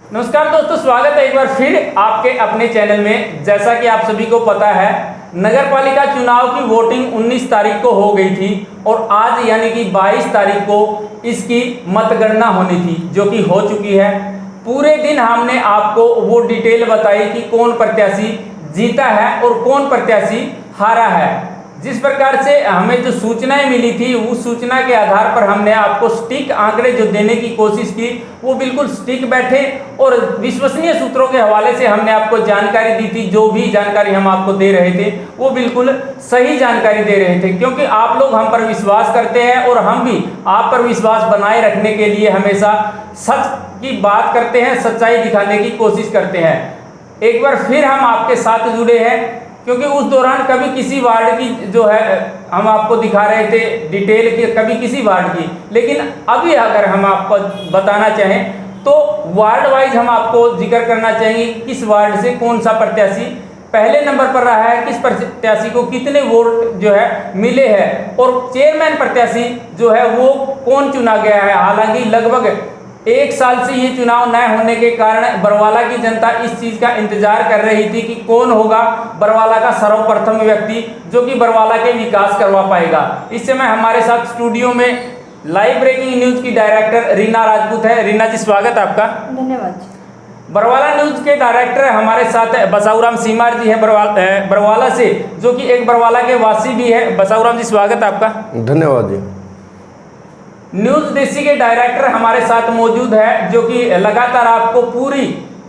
नमस्कार दोस्तों, स्वागत है एक बार फिर आपके अपने चैनल में। जैसा कि आप सभी को पता है, नगर पालिका चुनाव की वोटिंग 19 तारीख को हो गई थी और आज यानी कि 22 तारीख को इसकी मतगणना होनी थी, जो कि हो चुकी है। पूरे दिन हमने आपको वो डिटेल बताई कि कौन प्रत्याशी जीता है और कौन प्रत्याशी हारा है। जिस प्रकार से हमें जो सूचनाएं मिली थी, उस सूचना के आधार पर हमने आपको सटीक आंकड़े जो देने की कोशिश की, वो बिल्कुल सटीक बैठे और विश्वसनीय सूत्रों के हवाले से हमने आपको जानकारी दी थी। जो भी जानकारी हम आपको दे रहे थे वो बिल्कुल सही जानकारी दे रहे थे, क्योंकि आप लोग हम पर विश्वास करते हैं और हम भी आप पर विश्वास बनाए रखने के लिए हमेशा सच की बात करते हैं, सच्चाई दिखाने की कोशिश करते हैं। एक बार फिर हम आपके साथ जुड़े हैं, क्योंकि उस दौरान कभी किसी वार्ड की जो है हम आपको दिखा रहे थे डिटेल की, कभी किसी वार्ड की, लेकिन अभी अगर हम आपको बताना चाहें तो वार्ड वाइज हम आपको जिक्र करना चाहेंगे किस वार्ड से कौन सा प्रत्याशी पहले नंबर पर रहा है, किस प्रत्याशी को कितने वोट जो है मिले हैं और चेयरमैन प्रत्याशी जो है वो कौन चुना गया है। हालांकि लगभग 1 साल से ये चुनाव न होने के कारण बरवाला की जनता इस चीज़ का इंतजार कर रही थी कि कौन होगा बरवाला का सर्वप्रथम व्यक्ति जो कि बरवाला के विकास करवा पाएगा। इस समय हमारे साथ स्टूडियो में लाइव ब्रेकिंग न्यूज की डायरेक्टर रीना राजपूत है। रीना जी, स्वागत है आपका। धन्यवाद। बरवाला न्यूज के डायरेक्टर हमारे साथ बसाऊराम सीमार जी है बरवाला से, जो कि एक बरवाला के वासी भी है। बसाऊराम जी, स्वागत है आपका। धन्यवाद जी। न्यूज देसी के डायरेक्टर हमारे साथ मौजूद है, जो कि लगातार आपको पूरी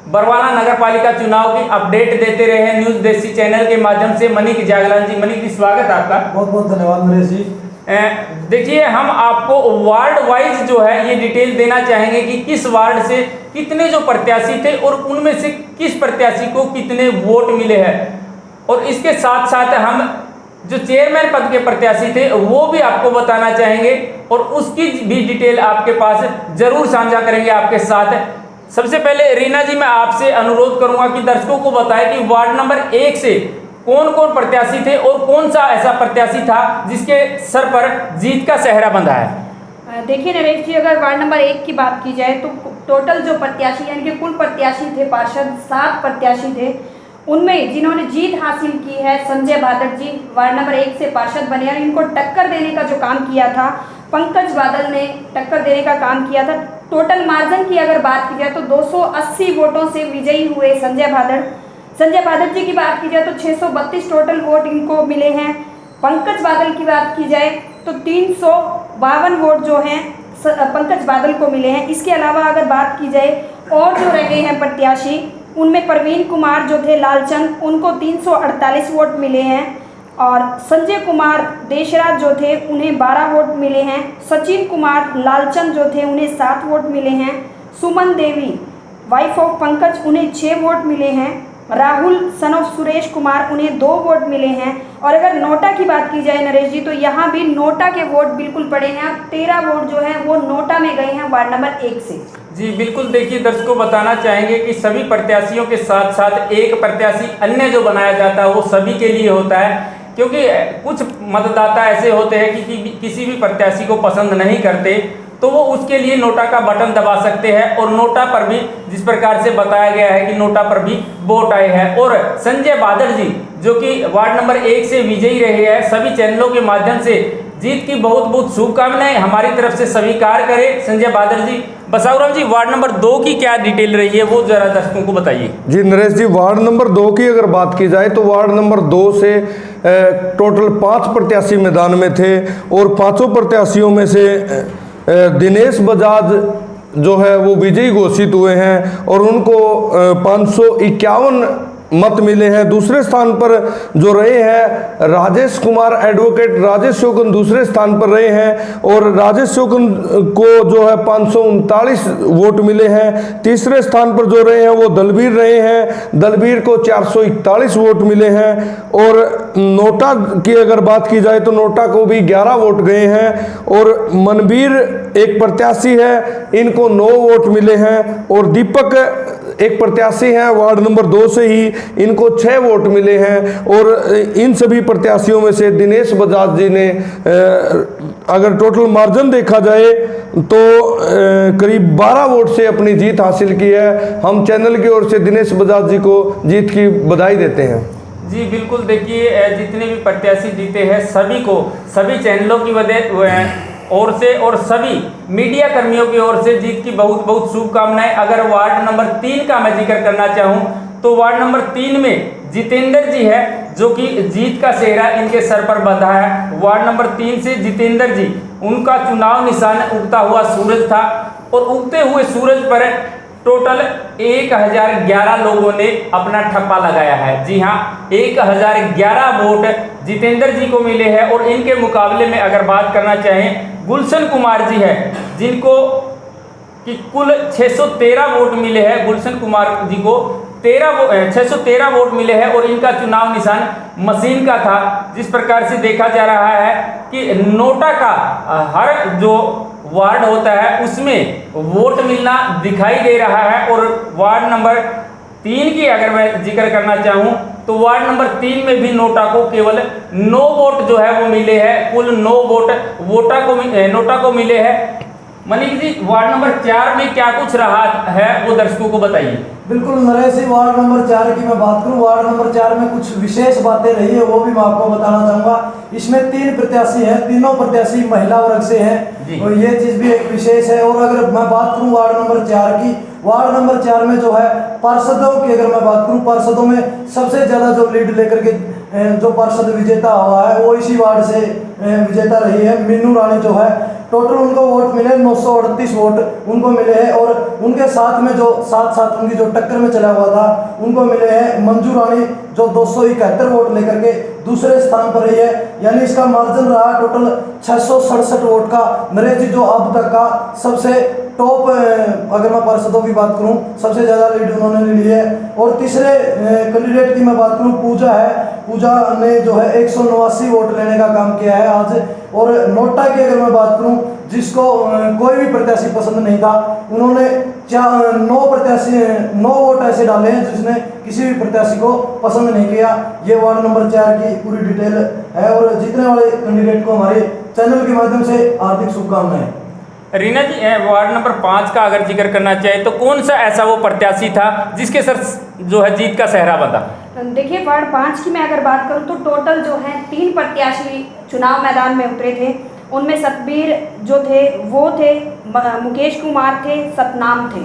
बरवाला नगर पालिका चुनाव की अपडेट देते रहे हैं न्यूज देसी चैनल के माध्यम से। मनीष जागलान जी, मनीष जी स्वागत है आपका। बहुत बहुत धन्यवाद नरेश जी। देखिए, हम आपको वार्ड वाइज जो है ये डिटेल देना चाहेंगे कि किस वार्ड से कितने जो प्रत्याशी थे और उनमें से किस प्रत्याशी को कितने वोट मिले हैं, और इसके साथ साथ हम जो चेयरमैन पद के प्रत्याशी थे वो भी आपको बताना चाहेंगे और उसकी भी डिटेल आपके पास जरूर साझा करेंगे आपके साथ। सबसे पहले रीना जी, मैं आपसे अनुरोध करूंगा कि दर्शकों को बताएं कि वार्ड नंबर 1 से कौन कौन प्रत्याशी थे और कौन सा ऐसा प्रत्याशी था जिसके सर पर जीत का सेहरा बंधा है। देखिए नरेश जी, अगर वार्ड नंबर 1 की बात की जाए तो टोटल जो प्रत्याशी यानी कि कुल प्रत्याशी थे पार्षद 7 प्रत्याशी थे। उनमें जिन्होंने जीत हासिल की है, संजय बादल जी वार्ड नंबर 1 से पार्षद बने और इनको टक्कर देने का जो काम किया था पंकज बादल ने टक्कर देने का काम किया था। टोटल मार्जिन की अगर बात की जाए तो 280 वोटों से विजयी हुए संजय बादल जी की बात की जाए तो 632 टोटल वोट इनको मिले हैं। पंकज बादल की बात की जाए तो 352 वोट जो हैं पंकज बादल को मिले हैं। इसके अलावा अगर बात की जाए और जो रहे हैं प्रत्याशी, उनमें प्रवीण कुमार जो थे लालचंद, उनको 348 वोट मिले हैं और संजय कुमार देशराज जो थे उन्हें 12 वोट मिले हैं। सचिन कुमार लालचंद जो थे उन्हें 7 वोट मिले हैं। सुमन देवी वाइफ ऑफ पंकज, उन्हें 6 वोट मिले हैं। राहुल सन ऑफ सुरेश कुमार, उन्हें 2 वोट मिले हैं। और अगर नोटा की बात की जाए नरेश जी, तो यहाँ भी नोटा के वोट बिल्कुल पड़े हैं। 13 वोट जो हैं वो नोटा में गए हैं वार्ड नंबर 1 से। जी बिल्कुल। देखिए, दर्शकों को बताना चाहेंगे कि सभी प्रत्याशियों के साथ साथ एक प्रत्याशी अन्य जो बनाया जाता है वो सभी के लिए होता है, क्योंकि कुछ मतदाता ऐसे होते हैं कि किसी भी प्रत्याशी को पसंद नहीं करते, तो वो उसके लिए नोटा का बटन दबा सकते हैं और नोटा पर भी जिस प्रकार से बताया गया है कि नोटा पर भी वोट आए हैं। और संजय बादल जी जो कि वार्ड नंबर 1 से विजयी रहे हैं, सभी चैनलों के माध्यम से जीत की बहुत बहुत शुभकामनाएं हमारी तरफ से स्वीकार करें संजय बादल जी। बसाऊराम जी, वार्ड नंबर 2 की क्या डिटेल रही है वो जरा दर्शकों को बताइए। जी नरेश जी, वार्ड नंबर 2 की अगर बात की जाए तो वार्ड नंबर 2 से टोटल 5 प्रत्याशी मैदान में थे और 5 प्रत्याशियों में से दिनेश बजाज जो है वो विजयी घोषित हुए हैं और उनको 551 मत मिले हैं। दूसरे स्थान पर जो रहे हैं राजेश कुमार, एडवोकेट राजेश शोकन दूसरे स्थान पर रहे हैं और राजेश शोकन को जो है 539 वोट मिले हैं। तीसरे स्थान पर जो रहे हैं वो दलबीर रहे हैं, दलबीर को 441 वोट मिले हैं। और नोटा की अगर बात की जाए तो नोटा को भी 11 वोट गए हैं और मनवीर एक प्रत्याशी है, इनको 9 वोट मिले हैं और दीपक एक प्रत्याशी हैं वार्ड नंबर 2 से ही, इनको 6 वोट मिले हैं। और इन सभी प्रत्याशियों में से दिनेश बजाज जी ने अगर टोटल मार्जिन देखा जाए तो करीब 12 वोट से अपनी जीत हासिल की है। हम चैनल की ओर से दिनेश बजाज जी को जीत की बधाई देते हैं। जी बिल्कुल, देखिए जितने भी प्रत्याशी जीते हैं सभी को, सभी चैनलों की वजह ओर से और सभी मीडिया कर्मियों की ओर से जीत की बहुत बहुत शुभकामनाएं। अगर वार्ड नंबर 3 का मैं जिक्र करना चाहूं तो वार्ड नंबर 3 में जितेंद्र जी है जो कि जीत का सेहरा इनके सर पर बंधा है। वार्ड नंबर 3 से जितेंद्र जी, उनका चुनाव निशान उगता हुआ सूरज था और उगते हुए सूरज पर टोटल 1011 लोगों ने अपना ठप्पा लगाया है। जी हाँ, 1011 वोट जितेंद्र जी को मिले हैं और इनके मुकाबले में अगर बात करना चाहें गुलशन कुमार जी है जिनको कि कुल 613 वोट मिले हैं। गुलशन कुमार जी को 613 वोट मिले हैं और इनका चुनाव निशान मशीन का था। जिस प्रकार से देखा जा रहा है कि नोटा का हर जो वार्ड होता है उसमें वोट मिलना दिखाई दे रहा है। और वार्ड नंबर 3 की अगर मैं जिक्र करना चाहूं तो वार्ड नंबर 3 में भी नोटा को केवल 9 वोट जो है वो मिले हैं। कुल 9 वोट नोटा को मिले हैं। मनीष जी, वार्ड नंबर 4 में क्या कुछ रहा है वो दर्शकों को बताइए। बिल्कुल नरेश जी, वार्ड नंबर 4 की मैं बात करूं, वार्ड नंबर 4 में कुछ विशेष बातें रही है वो भी मैं आपको बताना चाहूँगा। इसमें 3 प्रत्याशी हैं, तीनों प्रत्याशी महिला वर्ग से हैं और ये चीज़ भी एक विशेष है। और अगर मैं बात करूं वार्ड नंबर 4 की, वार्ड नंबर 4 में जो है पार्षदों की अगर मैं बात करूं, पार्षदों में सबसे ज़्यादा जो लीड लेकर के जो पार्षद विजेता हुआ है वो इसी वार्ड से विजेता रही है। मीनू रानी जो है, टोटल उनको वोट मिले 938 वोट उनको मिले हैं। और उनके साथ में जो साथ उनकी जो टक्कर में चला हुआ था उनको मिले हैं मंजू रानी जो 271 वोट लेकर के दूसरे स्थान पर रही है। यानी इसका मार्जिन रहा टोटल 667 वोट का। नरेश जी, जो अब तक का सबसे टॉप अगर मैं पार्षदों की बात करूं सबसे ज़्यादा लीड उन्होंने ली है। और तीसरे कैंडिडेट की मैं बात करूं, पूजा है, पूजा ने जो है 189 वोट लेने का काम किया है आज। और नोटा की अगर मैं बात करूं, जिसको कोई भी प्रत्याशी पसंद नहीं था, उन्होंने 9 वोट ऐसे डाले हैं जिसने किसी भी प्रत्याशी को पसंद नहीं किया। ये वार्ड नंबर 4 की पूरी डिटेल है और जीतने वाले कैंडिडेट को हमारे चैनल के माध्यम से हार्दिक शुभकामनाएं। रीना जी, वार्ड नंबर 5 का अगर जिक्र करना चाहे तो कौन सा ऐसा वो प्रत्याशी था जिसके सर जो है जीत का सेहरा बंधा? देखिए, वार्ड 5 की मैं अगर बात करूं तो टोटल जो है 3 प्रत्याशी चुनाव मैदान में उतरे थे। उनमें सतबीर जो थे वो थे, मुकेश कुमार थे, सतनाम थे।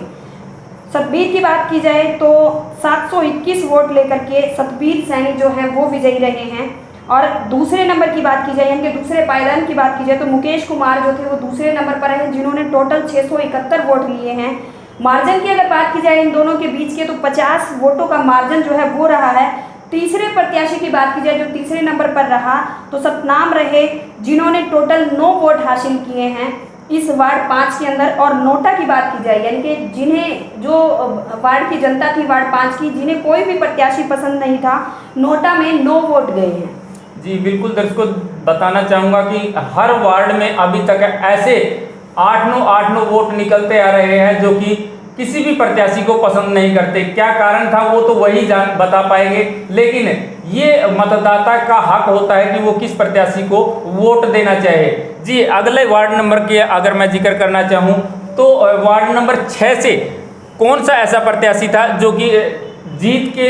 सतबीर की बात की जाए तो 721 वोट लेकर के सतबीर सैनी जो हैं वो विजयी रहे हैं। और दूसरे नंबर की बात की जाए, इनके दूसरे पायदान की बात की जाए तो मुकेश कुमार जो थे वो दूसरे नंबर पर हैं जिन्होंने टोटल 671 वोट लिए हैं। मार्जिन की अगर बात की जाए इन दोनों के बीच के तो 50 वोटों का मार्जिन जो है वो रहा है। तीसरे प्रत्याशी की बात की जाए जो तीसरे नंबर पर रहा तो सतनाम रहे जिन्होंने टोटल 9 वोट हासिल किए हैं इस वार्ड 5 के अंदर। और नोटा की बात की जाए यानी कि जिन्हें जो वार्ड की जनता थी वार्ड 5 की, जिन्हें कोई भी प्रत्याशी पसंद नहीं था, नोटा में 9 वोट गए हैं। जी बिल्कुल, दर्शकों बताना चाहूँगा कि हर वार्ड में अभी तक ऐसे 8-9 वोट निकलते आ रहे हैं जो कि किसी भी प्रत्याशी को पसंद नहीं करते। क्या कारण था वो तो वही बता पाएंगे, लेकिन ये मतदाता का हक होता है कि वो किस प्रत्याशी को वोट देना चाहे। जी, अगले वार्ड नंबर के अगर मैं जिक्र करना चाहूँ तो वार्ड नंबर 6 से कौन सा ऐसा प्रत्याशी था जो कि जीत के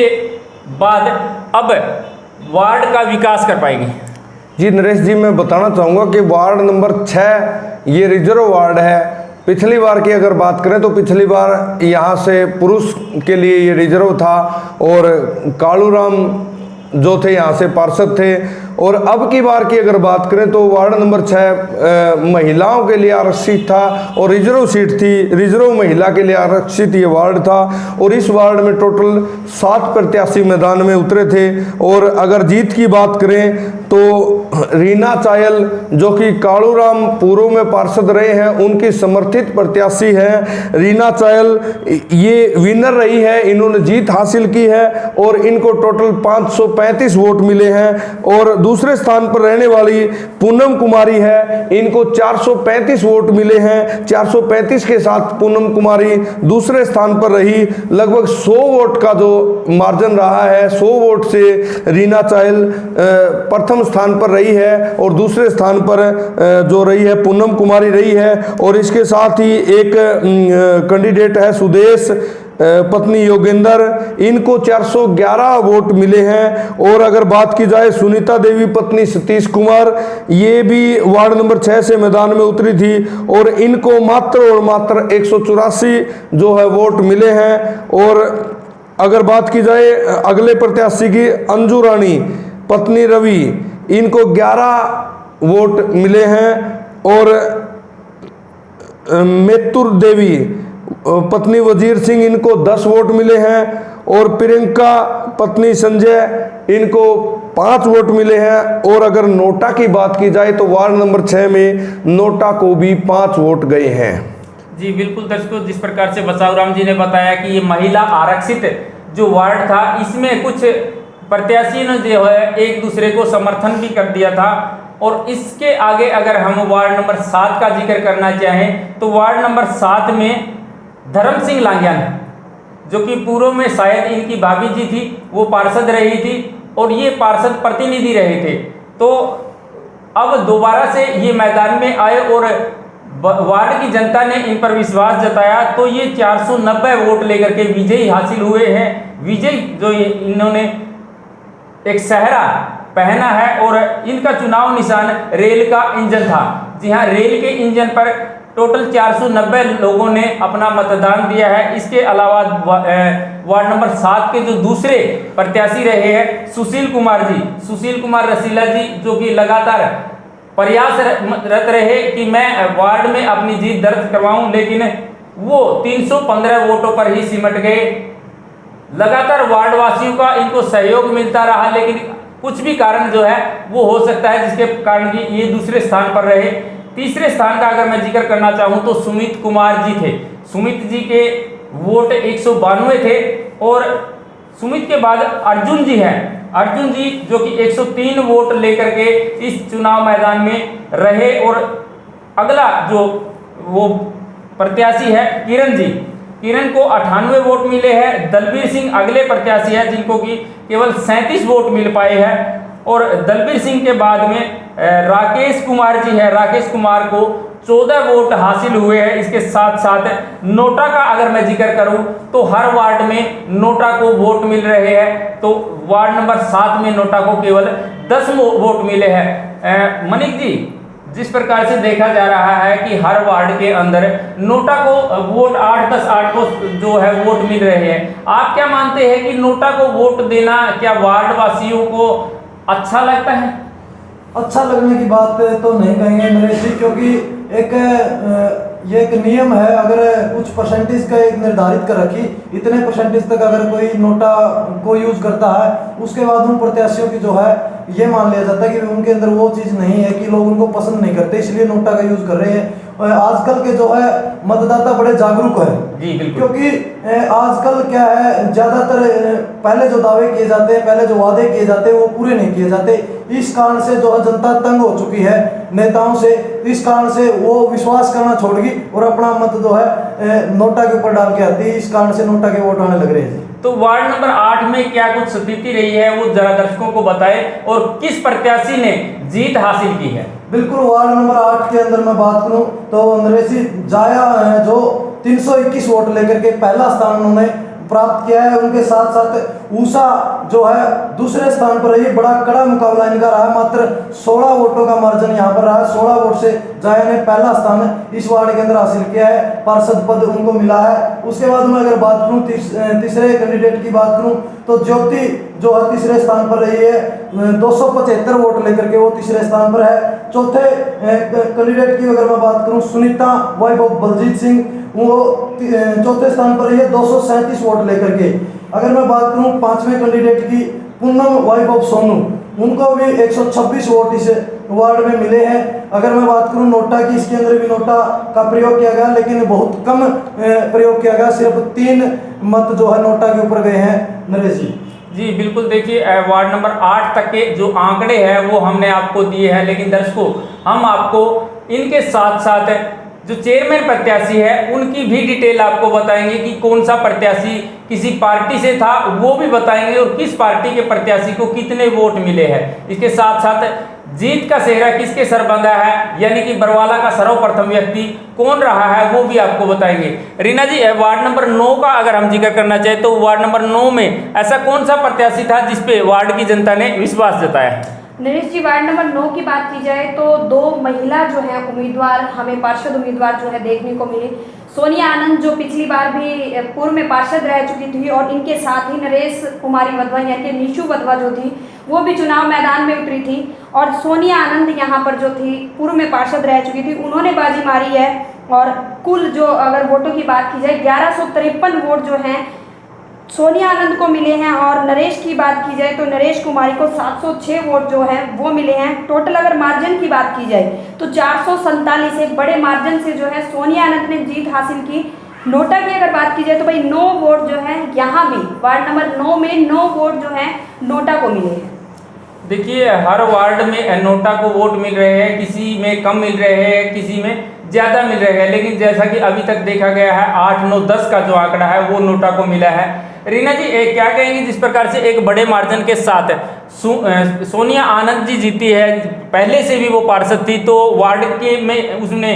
बाद अब वार्ड का विकास कर पाएंगे? जी नरेश जी, मैं बताना चाहूँगा कि वार्ड नंबर 6 ये रिजर्व वार्ड है। पिछली बार की अगर बात करें तो पिछली बार यहाँ से पुरुष के लिए ये रिजर्व था और कालूराम जो थे यहाँ से पार्षद थे और अब की बार की अगर बात करें तो वार्ड नंबर 6 महिलाओं के लिए आरक्षित था और रिजर्व सीट थी, रिजर्व महिला के लिए आरक्षित ये वार्ड था। और इस वार्ड में टोटल 7 प्रत्याशी मैदान में उतरे थे। और अगर जीत की बात करें तो रीना चायल जो कि कालूराम पूर्व में पार्षद रहे हैं, उनकी समर्थित प्रत्याशी हैं। रीना चायल ये विनर रही है, इन्होंने जीत हासिल की है और इनको टोटल 535 वोट मिले हैं। और दूसरे स्थान पर रहने वाली पूनम कुमारी है, इनको 435 वोट मिले हैं। 435 के साथ पूनम कुमारी दूसरे स्थान पर रही। लगभग 100 वोट का जो मार्जिन रहा है, 100 वोट से रीना चायल प्रथम स्थान पर रही है और दूसरे स्थान पर जो रही है पूनम कुमारी रही है। और इसके साथ ही एक कैंडिडेट है सुदेश पत्नी योगेंद्र, इनको 411 वोट मिले हैं। और अगर बात की जाए सुनीता देवी पत्नी सतीश कुमार, ये भी वार्ड नंबर 6 से मैदान में उतरी थी और इनको मात्र और मात्र 184 जो है वोट मिले हैं। और अगर बात की जाए अगले प्रत्याशी की, अंजू रानी पत्नी रवि, इनको 11 वोट मिले हैं। और मेतुर देवी पत्नी वजीर सिंह, इनको 10 वोट मिले हैं। और प्रियंका पत्नी संजय, इनको 5 वोट मिले हैं। और अगर नोटा की बात की जाए तो वार्ड नंबर 6 में नोटा को भी 5 वोट गए हैं। जी बिल्कुल दर्शकों, जिस प्रकार से बसाऊ राम जी ने बताया कि ये महिला आरक्षित जो वार्ड था, इसमें कुछ प्रत्याशी ने जो है एक दूसरे को समर्थन भी कर दिया था। और इसके आगे अगर हम वार्ड नंबर 7 का जिक्र करना चाहें तो वार्ड नंबर 7 में धर्म सिंह लांगियान, जो कि पूर्व में शायद इनकी भाभी जी थी, वो पार्षद रही थी और ये पार्षद प्रतिनिधि रहे थे। तो अब दोबारा से ये मैदान में आए और वार्ड की जनता ने इन पर विश्वास जताया, तो ये 490 वोट लेकर के विजयी हासिल हुए हैं। विजय जो इन्होंने एक सहरा पहना है और इनका चुनाव निशान रेल का इंजन था। जी हाँ, रेल के इंजन पर टोटल 490 लोगों ने अपना मतदान दिया है। इसके अलावा वार्ड नंबर 7 के जो दूसरे प्रत्याशी रहे हैं सुशील कुमार जी, सुशील कुमार रसीला जी, जो कि लगातार प्रयासरत रहे कि मैं वार्ड में अपनी जीत दर्ज करवाऊं, लेकिन वो 315 वोटों पर ही सिमट गए। लगातार वार्ड वासियों का इनको सहयोग मिलता रहा, लेकिन कुछ भी कारण जो है वो हो सकता है जिसके कारण कि ये दूसरे स्थान पर रहे। तीसरे स्थान का अगर मैं जिक्र करना चाहूँ तो सुमित कुमार जी थे। सुमित जी के वोट 192 थे। और सुमित के बाद अर्जुन जी हैं, अर्जुन जी जो कि 103 वोट लेकर के इस चुनाव मैदान में रहे। और अगला जो वो प्रत्याशी है किरण जी, किरण को 98 वोट मिले हैं। दलबीर सिंह अगले प्रत्याशी है जिनको कि केवल 37 वोट मिल पाए हैं। और दलबीर सिंह के बाद में राकेश कुमार जी है, राकेश कुमार को 14 वोट हासिल हुए हैं। इसके साथ साथ नोटा का अगर मैं जिक्र करूं तो हर वार्ड में नोटा को वोट मिल रहे हैं। तो वार्ड नंबर 7 में नोटा को केवल 10 वोट मिले हैं। मनिक जी, जिस प्रकार से देखा जा रहा है कि हर वार्ड के अंदर नोटा को वोट 8 को जो है वोट मिल रहे हैं, आप क्या मानते हैं कि नोटा को वोट देना क्या वार्ड वासियों को अच्छा लगता है? अच्छा लगने की बात तो नहीं कहेंगे नरेश जी, क्योंकि ये एक नियम है। अगर कुछ परसेंटेज का एक निर्धारित कर रखी, इतने परसेंटेज तक अगर कोई नोटा को यूज करता है, उसके बाद उन प्रत्याशियों की जो है ये मान लिया जाता है कि उनके अंदर वो चीज़ नहीं है कि लोग उनको पसंद नहीं करते, इसलिए नोटा का यूज कर रहे हैं। आजकल के जो है मतदाता बड़े जागरूक है जी बिल्कुल, क्योंकि आजकल क्या है, ज्यादातर पहले जो दावे किए जाते हैं, पहले जो वादे किए जाते हैं वो पूरे नहीं किए जाते। इस कारण से जो है जनता तंग हो चुकी है नेताओं से, इस कारण से वो विश्वास करना छोड़ गई और अपना मत जो है नोटा के ऊपर डाल के आती है। इस कारण से नोटा के वोट आने लग रहे हैं। तो वार्ड नंबर 8 में क्या कुछ स्थिति रही है वो जरा दर्शकों को बताएं और किस प्रत्याशी ने जीत हासिल की है? बिल्कुल, वार्ड नंबर 8 के अंदर मैं बात करूं तो नरेश जी जाया जो 321 वोट लेकर के पहला स्थान उन्होंने प्राप्त किया है। उनके साथ साथ ऊषा जो है दूसरे स्थान पर रही। बड़ा कड़ा मुकाबला इनका रहा, मात्र 16 वोटों का मार्जिन यहाँ पर रहा। 16 वोट से जाया ने पहला स्थान इस वार्ड के अंदर हासिल किया है, पार्षद पद उनको मिला है। उसके बाद मैं अगर बात करूँ तीसरे कैंडिडेट की बात करूँ तो ज्योति जो है तीसरे स्थान पर रही है, 275 वोट लेकर के वो तीसरे स्थान पर है। चौथे कैंडिडेट की अगर मैं बात करूं सुनीता वाइफ ऑफ बलजीत सिंह, वो चौथे स्थान पर रही है 237 वोट लेकर के। अगर मैं बात करूं पांचवें कैंडिडेट की पूनम वाइफ ऑफ सोनू, उनको भी 126 वोट इस वार्ड में मिले हैं। अगर मैं बात करूं नोटा की, इसके अंदर भी नोटा का प्रयोग किया गया लेकिन बहुत कम प्रयोग किया गया, सिर्फ 3 मत जो है नोटा के ऊपर गए हैं। नरेश जी जी बिल्कुल, देखिए वार्ड नंबर 8 तक के जो आंकड़े हैं वो हमने आपको दिए हैं, लेकिन दर्शकों हम आपको इनके साथ साथ जो चेयरमैन प्रत्याशी है उनकी भी डिटेल आपको बताएंगे कि कौन सा प्रत्याशी किसी पार्टी से था वो भी बताएंगे और किस पार्टी के प्रत्याशी को कितने वोट मिले हैं। इसके साथ साथ जीत का सेहरा किसके सर बंधा है, यानी कि बरवाला का सर्वप्रथम व्यक्ति कौन रहा है वो भी आपको बताएंगे। रीना जी, वार्ड नंबर 9 का अगर हम जिक्र करना चाहें तो वार्ड नंबर 9 में ऐसा कौन सा प्रत्याशी था जिसपे वार्ड की जनता ने विश्वास जताया? नरेश जी, वार्ड नंबर 9 की बात की जाए तो 2 महिला जो है उम्मीदवार हमें पार्षद उम्मीदवार जो है देखने को मिली। सोनिया आनंद जो पिछली बार भी पूर्व में पार्षद रह चुकी थी और इनके साथ ही नरेश कुमारी वधवा यानी कि निशु वधवा जो थी वो भी चुनाव मैदान में उतरी थी। और सोनिया आनंद यहाँ पर जो थी पूर्व में पार्षद रह चुकी थी, उन्होंने बाजी मारी है। और कुल जो अगर वोटों की बात की जाए 1153 वोट जो हैं सोनिया आनंद को मिले हैं। और नरेश की बात की जाए तो नरेश कुमारी को 706 वोट जो है वो मिले हैं। टोटल अगर मार्जिन की बात की जाए तो 447 एक बड़े मार्जिन से जो है सोनिया आनंद ने जीत हासिल की। नोटा की अगर बात की जाए तो भाई 9 वोट जो है यहाँ भी वार्ड नंबर 9 में 9 वोट जो है नोटा को मिले हैं। देखिए हर वार्ड में नोटा को वोट मिल रहे हैं, किसी में कम मिल रहे हैं, किसी में ज़्यादा मिल रहे हैं, लेकिन जैसा कि अभी तक देखा गया है 8, 9, 10 का जो आंकड़ा है वो नोटा को मिला है। रीना जी, क्या कहेंगे जिस प्रकार से एक बड़े मार्जिन के साथ सोनिया आनंद जी जीती है, पहले से भी वो पार्षद थी, तो वार्ड के में उसने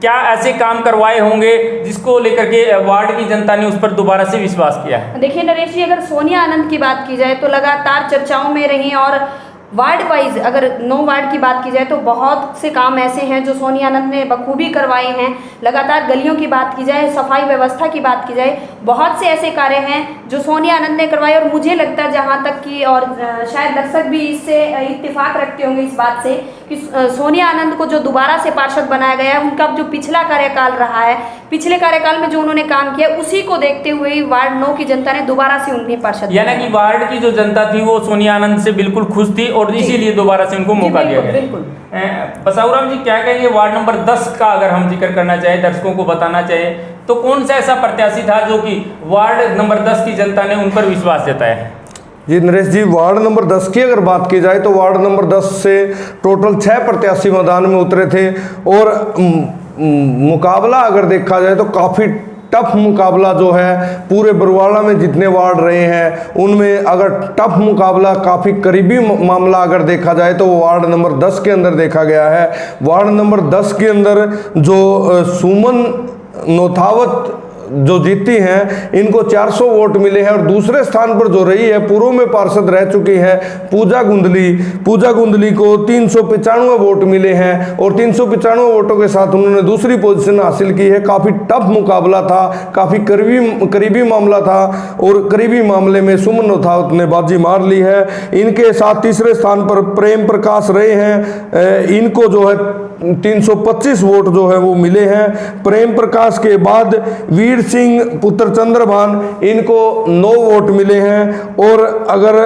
क्या ऐसे काम करवाए होंगे जिसको लेकर के वार्ड की जनता ने उस पर दोबारा से विश्वास किया है? देखिए नरेश जी, अगर सोनिया आनंद की बात की जाए तो लगातार चर्चाओं में रही और वार्ड वाइज अगर 9 वार्ड की बात की जाए तो बहुत से काम ऐसे हैं जो सोनिया आनंद ने बखूबी करवाए हैं। लगातार गलियों की बात की जाए, सफाई व्यवस्था की बात की जाए, बहुत से ऐसे कार्य हैं जो सोनिया आनंद ने करवाए। और मुझे लगता है जहाँ तक कि और शायद दर्शक भी इससे इत्तेफाक रखते होंगे इस बात से कि सोनिया आनंद को जो दोबारा से पार्षद बनाया गया है, उनका जो पिछला कार्यकाल रहा है, पिछले कार्यकाल में जो उन्होंने काम किया उसी को देखते हुए वार्ड 9 की जनता ने दोबारा से उन्हें पार्षद, यानी कि वार्ड की जो जनता थी वो सोनिया आनंद से बिल्कुल खुश थी और इसीलिए दोबारा से उनको मौका दिया गया। बिल्कुल। बसाऊराम जी, क्या कहेंगे वार्ड नंबर 10 का अगर हम जिक्र करना चाहें, दर्शकों को बताना चाहें, तो कौन सा ऐसा प्रत्याशी था जो कि वार्ड नंबर 10 की जनता ने उन पर विश्वास जताया है? जी नरेश जी, वार्ड नंबर 10 की अगर बात की जाए तो वार्ड नंबर 10 से टोटल 6 प्रत्याशी मैदान में उतरे थे और मुकाबला अगर देखा जाए तो काफ़ी टफ मुकाबला जो है पूरे बरवाला में जितने वार्ड रहे हैं उनमें अगर टफ मुकाबला काफ़ी करीबी मामला अगर देखा जाए तो वो वार्ड नंबर 10 के अंदर देखा गया है। वार्ड नंबर 10 के अंदर जो सुमन नोथावत जो जीती हैं, इनको 400 वोट मिले हैं। और दूसरे स्थान पर जो रही है, पूर्व में पार्षद रह चुकी है पूजा गुंदली को 395 वोट मिले हैं और 395 वोटों के साथ उन्होंने दूसरी पोजीशन हासिल की है। काफ़ी टफ मुकाबला था, काफ़ी करीबी मामला था और करीबी मामले में सुमन नोथावत ने बाजी मार ली है। इनके साथ तीसरे स्थान पर प्रेम प्रकाश रहे हैं, इनको जो है 325 वोट जो है वो मिले हैं। प्रेम प्रकाश के बाद वीर सिंह पुत्र चंद्रभान, इनको 9 वोट मिले हैं। और अगर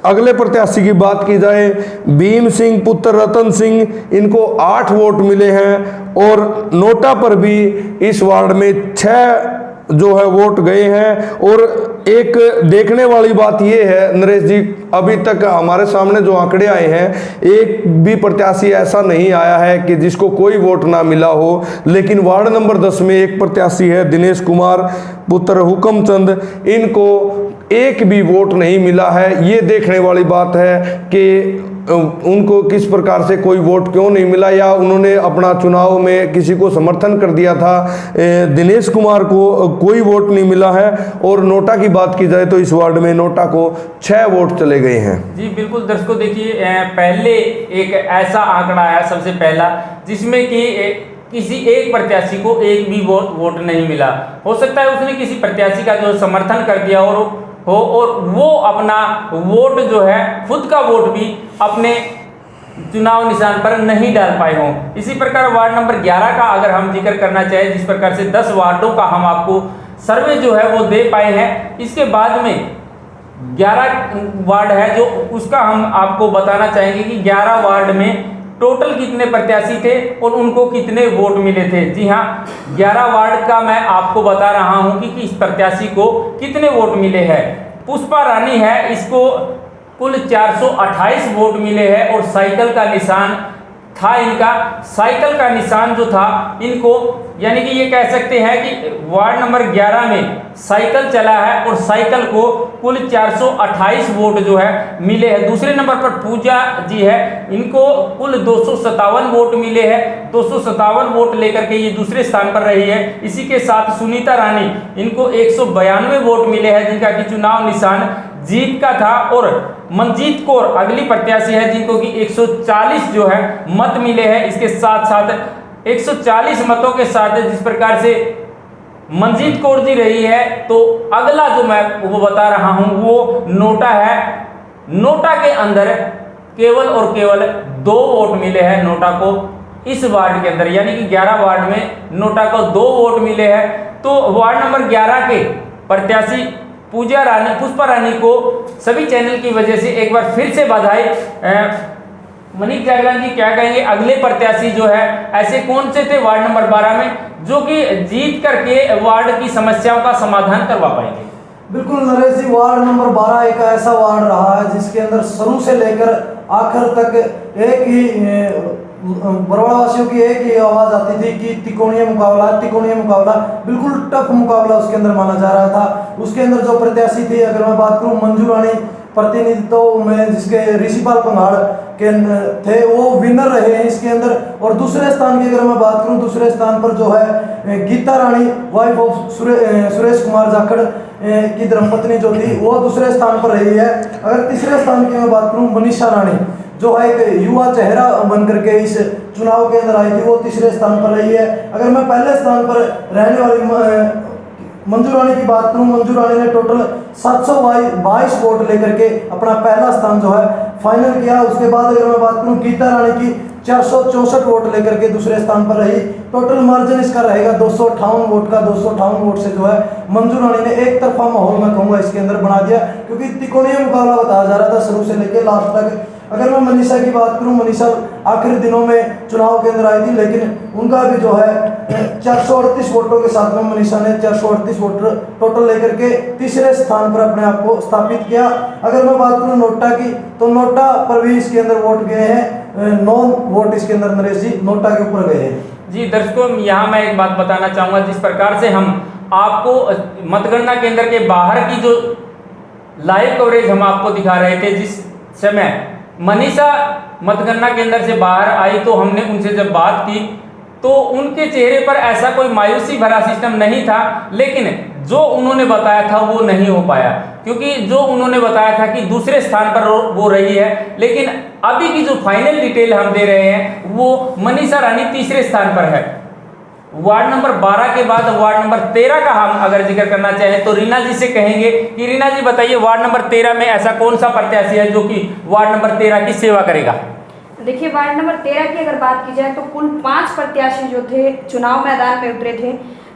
अगले प्रत्याशी की बात की जाए, भीम सिंह पुत्र रतन सिंह, इनको 8 वोट मिले हैं। और नोटा पर भी इस वार्ड में 6 जो है वोट गए हैं। और एक देखने वाली बात ये है नरेश जी, अभी तक हमारे सामने जो आंकड़े आए हैं, एक भी प्रत्याशी ऐसा नहीं आया है कि जिसको कोई वोट ना मिला हो। लेकिन वार्ड नंबर 10 में एक प्रत्याशी है दिनेश कुमार पुत्र हुकमचंद, इनको एक भी वोट नहीं मिला है। ये देखने वाली बात है कि उनको किस प्रकार से कोई वोट क्यों नहीं मिला, या उन्होंने अपना चुनाव में किसी को समर्थन कर दिया था। दिनेश कुमार को कोई वोट नहीं मिला है। और नोटा की बात की जाए तो इस वार्ड में नोटा को 6 वोट चले गए हैं। जी बिल्कुल दर्शकों, देखिए पहले एक ऐसा आंकड़ा आया सबसे पहला जिसमें कि किसी एक प्रत्याशी को एक भी वोट नहीं मिला। हो सकता है उसने किसी प्रत्याशी का जो समर्थन कर दिया और वो अपना वोट जो है, खुद का वोट भी अपने चुनाव निशान पर नहीं डाल पाए हों। इसी प्रकार वार्ड नंबर 11 का अगर हम जिक्र करना चाहें, जिस प्रकार से 10 वार्डों का हम आपको सर्वे जो है वो दे पाए हैं, इसके बाद में 11 वार्ड है जो उसका हम आपको बताना चाहेंगे कि 11 वार्ड में टोटल कितने प्रत्याशी थे और उनको कितने वोट मिले थे। जी हाँ, 11 वार्ड का मैं आपको बता रहा हूं कि इस प्रत्याशी को कितने वोट मिले हैं। पुष्पा रानी है, इसको कुल 428 वोट मिले हैं और साइकिल का निशान था इनका। साइकिल का निशान जो था इनको, यानी कि ये कह सकते हैं कि वार्ड नंबर 11 में साइकिल चला है और साइकिल को कुल 428 वोट जो है मिले हैं। दूसरे नंबर पर पूजा जी है, इनको कुल 257 वोट मिले हैं। 257 वोट लेकर के ये दूसरे स्थान पर रही है। इसी के साथ सुनीता रानी, इनको 192 वोट मिले हैं जिनका कि चुनाव निशान जीत का था। और मनजीत कौर अगली प्रत्याशी है जिनको कि 140 जो है मत मिले हैं। इसके साथ साथ 140 मतों के साथ जिस प्रकार से मनजीत कौर जी रही है, तो अगला जो मैं वो बता रहा हूं वो नोटा है। नोटा के अंदर केवल और केवल 2 वोट मिले हैं नोटा को इस वार्ड के अंदर, यानी कि 11 वार्ड में नोटा को 2 वोट मिले हैं। तो वार्ड नंबर 11 के प्रत्याशी पुष्पा रानी को सभी चैनल की वजह से एक बार फिर से बधाई। मनीष जागरण जी क्या कहेंगे, अगले प्रत्याशी जो है ऐसे कौन से थे वार्ड नंबर 12 में जो कि जीत करके वार्ड की समस्याओं का समाधान करवा पाएंगे? बिल्कुल नरेश जी, वार्ड नंबर 12 एक ऐसा वार्ड रहा है जिसके अंदर शुरू से लेकर आखिर तक एक ही बरवाड़ा वासियों की एक ही आवाज आती थी कि त्रिकोणीय मुकाबला, बिल्कुल टफ मुकाबला उसके अंदर माना जा रहा था। उसके अंदर जो प्रत्याशी थी, अगर मैं बात करूं मंजू रानी प्रतिनिधित्व में जिसके ऋषिपाल पंघाड़ के थे, वो विनर रहे हैं इसके अंदर। और दूसरे स्थान की अगर मैं बात करूं, दूसरे स्थान पर जो है गीता रानी वाइफ ऑफ सुरेश कुमार जाखड़ की धर्मपत्नी जो थी वो दूसरे स्थान पर रही है। अगर तीसरे स्थान की मैं बात करूं, मनीषा रानी जो है एक युवा चेहरा बन करके इस चुनाव के अंदर आई थी, वो तीसरे स्थान पर रही है। अगर मैं पहले स्थान पर रहने वाली मंजू रानी की बात करूं, मंजू रानी ने टोटल 722 वोट लेकर के अपना पहला स्थान जो है फाइनल किया। उसके बाद अगर मैं बात करूं गीता रानी की, 464 वोट लेकर के दूसरे स्थान पर रही। टोटल मार्जिन इसका रहेगा 258 वोट का। 258 वोट से जो है मंजू रानी ने एक तरफा माहौल मैं कहूँगा इसके अंदर बना दिया, क्योंकि त्रिकोणीय मुकाबला बताया जा रहा था शुरू से लेकर लास्ट तक। अगर मैं मनीषा की बात करूं, मनीषा आखिरी दिनों में चुनाव के अंदर आई थी, लेकिन उनका भी जो है 438 वोटों के साथ में मनीषा ने 438 वोट टोटल लेकर के तीसरे स्थान पर अपने आप को स्थापित किया। अगर मैं बात करूं नोटा की, तो नोटा पर भी इसके अंदर वोट गए हैं, 9 वोट इसके अंदर नरेश जी नोटा के ऊपर गए हैं। जी दर्शकों, यहाँ मैं एक बात बताना चाहूँगा, जिस प्रकार से हम आपको मतगणना केंद्र के बाहर की जो लाइव कवरेज हम आपको दिखा रहे थे, जिस समय मनीषा मतगणना केंद्र से बाहर आई तो हमने उनसे जब बात की तो उनके चेहरे पर ऐसा कोई मायूसी भरा सिस्टम नहीं था, लेकिन जो उन्होंने बताया था वो नहीं हो पाया, क्योंकि जो उन्होंने बताया था कि दूसरे स्थान पर वो रही है, लेकिन अभी की जो फाइनल डिटेल हम दे रहे हैं वो मनीषा रानी तीसरे स्थान पर है। वार्ड नंबर 12 के बाद वार्ड नंबर 13 का हम अगर जिक्र करना चाहें तो रीना जी से कहेंगे कि रीना जी बताइए, वार्ड नंबर 13 में ऐसा कौन सा प्रत्याशी है जो कि वार्ड नंबर 13 की सेवा करेगा? देखिए, वार्ड नंबर 13 की अगर बात की जाए तो कुल 5 प्रत्याशी जो थे चुनाव मैदान में उतरे थे।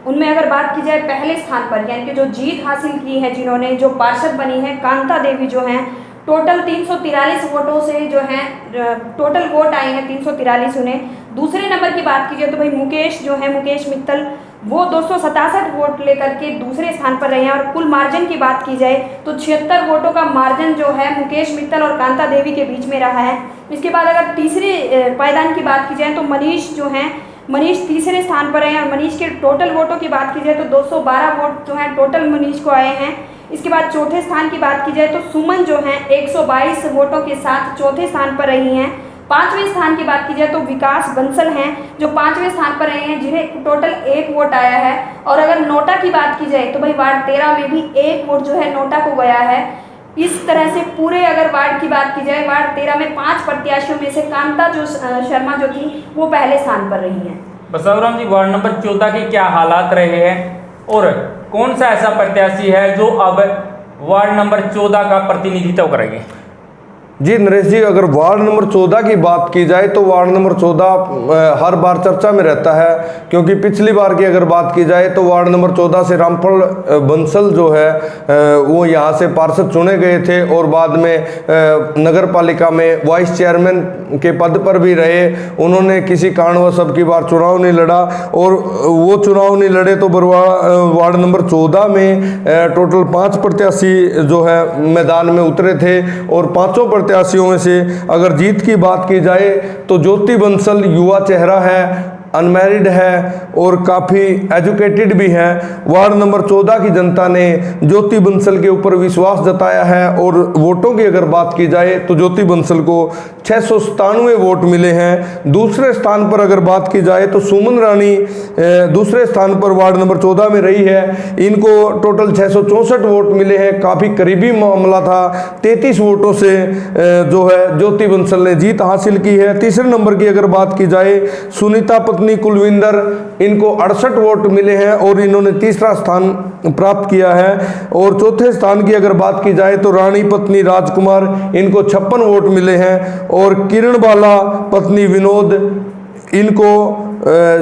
उनमें अगर बात की जाए पहले स्थान पर यानी कि जो जीत हासिल की है, जिन्होंने जो पार्षद बनी है, कांता देवी जो हैं, टोटल 343 वोटों से जो हैं टोटल वोट आए हैं 343 उन्हें। दूसरे नंबर की बात कीजिए तो भाई मुकेश जो है, मुकेश मित्तल, वो 267 वोट लेकर के दूसरे स्थान पर रहे हैं। और कुल मार्जिन की बात की जाए तो 76 वोटों का मार्जिन जो है मुकेश मित्तल और कांता देवी के बीच में रहा है। इसके बाद अगर तीसरे पायदान की बात की जाए तो मनीष जो हैं मनीष तीसरे स्थान पर हैं और मनीष के टोटल वोटों की बात की जाए तो 212 वोट जो हैं टोटल मनीष को आए हैं। इसके बाद चौथे स्थान की बात की जाए तो सुमन जो हैं 122 वोटों के साथ चौथे स्थान पर रही हैं। पांचवें स्थान की बात की जाए तो विकास बंसल हैं जो पांचवें स्थान पर रहे हैं, जिन्हें टोटल 1 वोट आया है। और अगर नोटा की बात की जाए तो भाई वार्ड 13 में भी 1 वोट जो है नोटा को गया है। इस तरह से पूरे अगर वार्ड की बात की जाए, वार्ड 13 में 5 प्रत्याशियों में से कांता जो शर्मा जो थी वो पहले स्थान पर रही हैं। बसवराम जी, वार्ड नंबर 14 के क्या हालात रहे हैं और कौन सा ऐसा प्रत्याशी है जो अब वार्ड नंबर 14 का प्रतिनिधित्व करेंगे? जी नरेश जी, अगर वार्ड नंबर 14 की बात की जाए तो वार्ड नंबर 14 हर बार चर्चा में रहता है, क्योंकि पिछली बार की अगर बात की जाए तो वार्ड नंबर 14 से रामफल बंसल जो है वो यहाँ से पार्षद चुने गए थे और बाद में नगर पालिका में वाइस चेयरमैन के पद पर भी रहे। उन्होंने किसी कारणवश अब की बार चुनाव नहीं लड़ा और वो चुनाव नहीं लड़े तो वार्ड नंबर 14 में टोटल 5 प्रत्याशी जो है मैदान में उतरे थे और 5 प्रत्याशियों में से अगर जीत की बात की जाए तो ज्योति बंसल युवा चेहरा है, अनमैरिड है और काफ़ी एजुकेटेड भी है। वार्ड नंबर 14 की जनता ने ज्योति बंसल के ऊपर विश्वास जताया है और वोटों की अगर बात की जाए तो ज्योति बंसल को 697 वोट मिले हैं। दूसरे स्थान पर अगर बात की जाए तो सुमन रानी दूसरे स्थान पर वार्ड नंबर 14 में रही है। इनको टोटल 664 वोट मिले हैं, काफ़ी करीबी मामला था। 33 वोटों से जो है ज्योति बंसल ने जीत हासिल की है। तीसरे नंबर की अगर बात की जाए सुनीता पत्नी कुलविंदर, इनको 68 वोट मिले हैं और इन्होंने तीसरा स्थान प्राप्त किया है। और चौथे स्थान की अगर बात की जाए तो रानी पत्नी राजकुमार, इनको 56 वोट मिले हैं। और किरण बाला पत्नी विनोद, इनको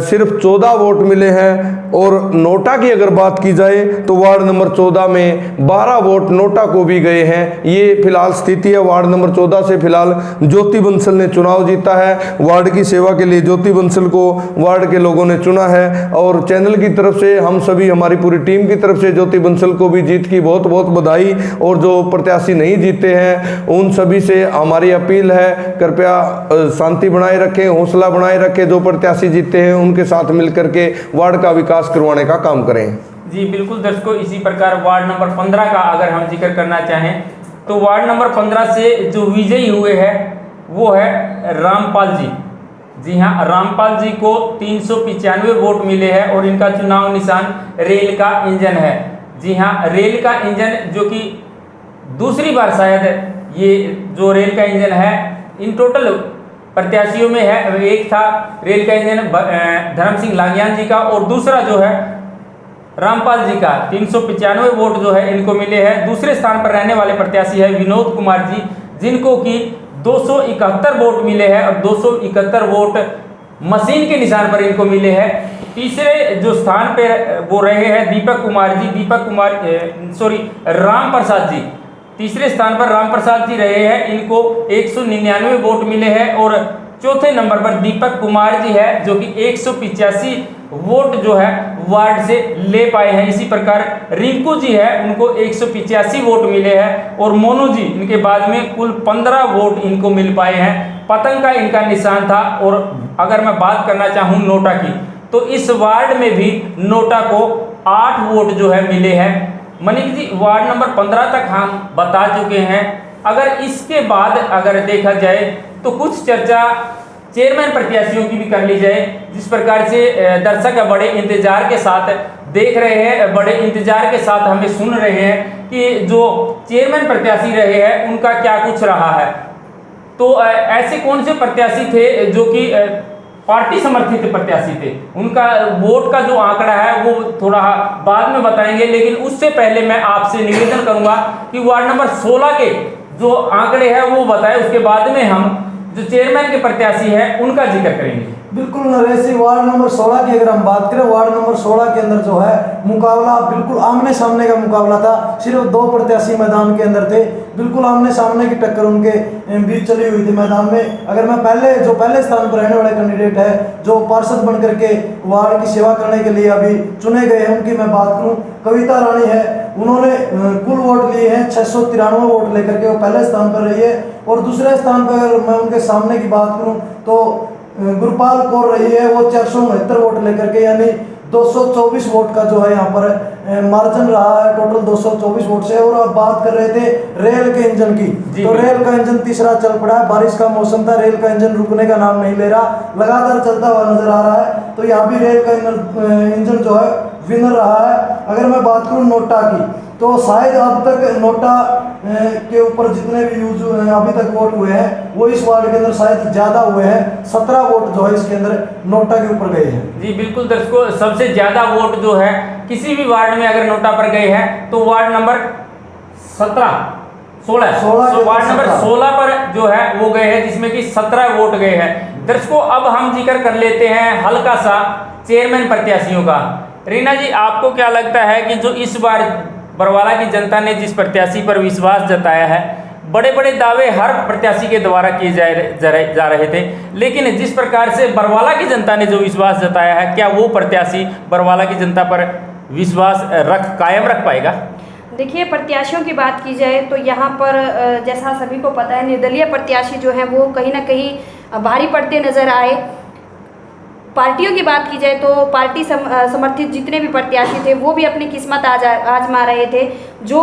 सिर्फ 14 वोट मिले हैं। और नोटा की अगर बात की जाए तो वार्ड नंबर 14 में 12 वोट नोटा को भी गए हैं। ये फिलहाल स्थिति है। वार्ड नंबर 14 से फिलहाल ज्योति बंसल ने चुनाव जीता है। वार्ड की सेवा के लिए ज्योति बंसल को वार्ड के लोगों ने चुना है और चैनल की तरफ से हम सभी, हमारी पूरी टीम की तरफ से ज्योति बंसल को भी जीत की बहुत बहुत बधाई। और जो प्रत्याशी नहीं जीते हैं उन सभी से हमारी अपील है, कृपया शांति बनाए रखें, हौसला बनाए रखें। जो प्रत्याशी जीतते हैं उनके साथ मिलकर के वार्ड का विकास करवाने का काम करें। जी बिल्कुल दर्शकों, इसी प्रकार वार्ड नंबर 15 का अगर हम जिक्र करना चाहें तो वार्ड नंबर 15 से जो विजयी हुए हैं वो है रामपाल जी। जी हाँ, रामपाल जी को 395 वोट मिले हैं और इनका चुनाव निशान रेल का इंजन है। जी हाँ, रेल का इंजन जो कि दूसरी बार शायद ये जो रेल का इंजन है इन टोटल प्रत्याशियों में है। एक था रेल का इंजन धर्म सिंह लांगियान जी का और दूसरा जो है रामपाल जी का। 395 वोट जो है इनको मिले हैं। दूसरे स्थान पर रहने वाले प्रत्याशी है विनोद कुमार जी, जिनको कि 271 वोट मिले हैं और 271 वोट मशीन के निशान पर इनको मिले हैं। तीसरे जो स्थान पे वो रहे हैं दीपक कुमार जी, राम प्रसाद जी। तीसरे स्थान पर राम प्रसाद जी रहे हैं, इनको 199 वोट मिले हैं। और चौथे नंबर पर दीपक कुमार जी है जो कि 185 वोट जो है वार्ड से ले पाए हैं। इसी प्रकार रिंकू जी है, उनको 185 वोट मिले हैं। और मोनू जी, इनके बाद में कुल 15 वोट इनको मिल पाए हैं। पतंग का इनका निशान था। और अगर मैं बात करना चाहूँ नोटा की तो इस वार्ड में भी नोटा को 8 वोट जो है मिले हैं। मनीष जी, वार्ड नंबर 15 तक हम बता चुके हैं। अगर इसके बाद अगर देखा जाए तो कुछ चर्चा चेयरमैन प्रत्याशियों की भी कर ली जाए, जिस प्रकार से दर्शक बड़े इंतजार के साथ देख रहे हैं, बड़े इंतजार के साथ हमें सुन रहे हैं कि जो चेयरमैन प्रत्याशी रहे हैं उनका क्या कुछ रहा है। तो ऐसे कौन से प्रत्याशी थे जो कि पार्टी समर्थित प्रत्याशी थे, उनका वोट का जो आंकड़ा है वो थोड़ा बाद में बताएंगे। लेकिन उससे पहले मैं आपसे निवेदन करूंगा कि वार्ड नंबर 16 के जो आंकड़े हैं वो बताएं, उसके बाद में हम जो चेयरमैन के प्रत्याशी हैं उनका जिक्र करेंगे। बिल्कुल नरेश जी, वार्ड नंबर 16 की अगर हम बात करें, वार्ड नंबर 16 के अंदर जो है मुकाबला बिल्कुल आमने सामने का मुकाबला था। सिर्फ 2 प्रत्याशी मैदान के अंदर थे, बिल्कुल आमने सामने की टक्कर उनके बीच चली हुई थी मैदान में। अगर मैं पहले स्थान पर रहने वाले कैंडिडेट है जो पार्षद बन करके वार्ड की सेवा करने के लिए अभी चुने गए हैं, उनकी मैं बात करूं, कविता रानी है। उन्होंने कुल वोट लिए हैं 693 वोट लेकर के वो पहले स्थान पर रही है। और दूसरे स्थान पर अगर मैं उनके सामने की बात करूं तो गुरपाल कौर रही है वो 469 वोट लेकर के, यानी 224 वोट का जो है यहाँ पर मार्जिन रहा है टोटल 224 वोट से। और अब बात कर रहे थे रेल के इंजन की, तो रेल का इंजन तीसरा चल पड़ा है। बारिश का मौसम था, रेल का इंजन रुकने का नाम नहीं ले रहा, लगातार चलता हुआ नजर आ रहा है। तो यहाँ भी रेल का इंजन जो है विनर रहा है। अगर मैं बात करूँ नोटा की, तो शायद अब तक नोटा के ऊपर जितने भी यूज अभी तक वोट हुए हैं वो इस वार्ड के अंदर शायद ज़्यादा हुए हैं। 17 वोट जो है इसके अंदर नोटा के ऊपर गए हैं। जी बिल्कुल दर्शकों, सबसे ज़्यादा वोट जो है किसी भी वार्ड में अगर नोटा पर गए हैं तो वार्ड नंबर 16 वार्ड नंबर 16 पर जो है वो गए हैं, जिसमें कि 17 वोट गए हैं। दर्शकों अब हम जिक्र कर लेते हैं हल्का सा चेयरमैन प्रत्याशियों का। रीना जी, आपको क्या लगता है कि जो इस बार बरवाला की जनता ने जिस प्रत्याशी पर विश्वास जताया है, बड़े बड़े दावे हर प्रत्याशी के द्वारा किए जा रहे थे, लेकिन जिस प्रकार से बरवाला की जनता ने जो विश्वास जताया है, क्या वो प्रत्याशी बरवाला की जनता पर विश्वास कायम रख पाएगा? देखिए, प्रत्याशियों की बात की जाए तो यहाँ पर जैसा सभी को पता है, निर्दलीय प्रत्याशी जो हैं वो कहीं ना कहीं भारी पड़ते नज़र आए। पार्टियों की बात की जाए तो पार्टी समर्थित जितने भी प्रत्याशी थे वो भी अपनी किस्मत आजमा रहे थे। जो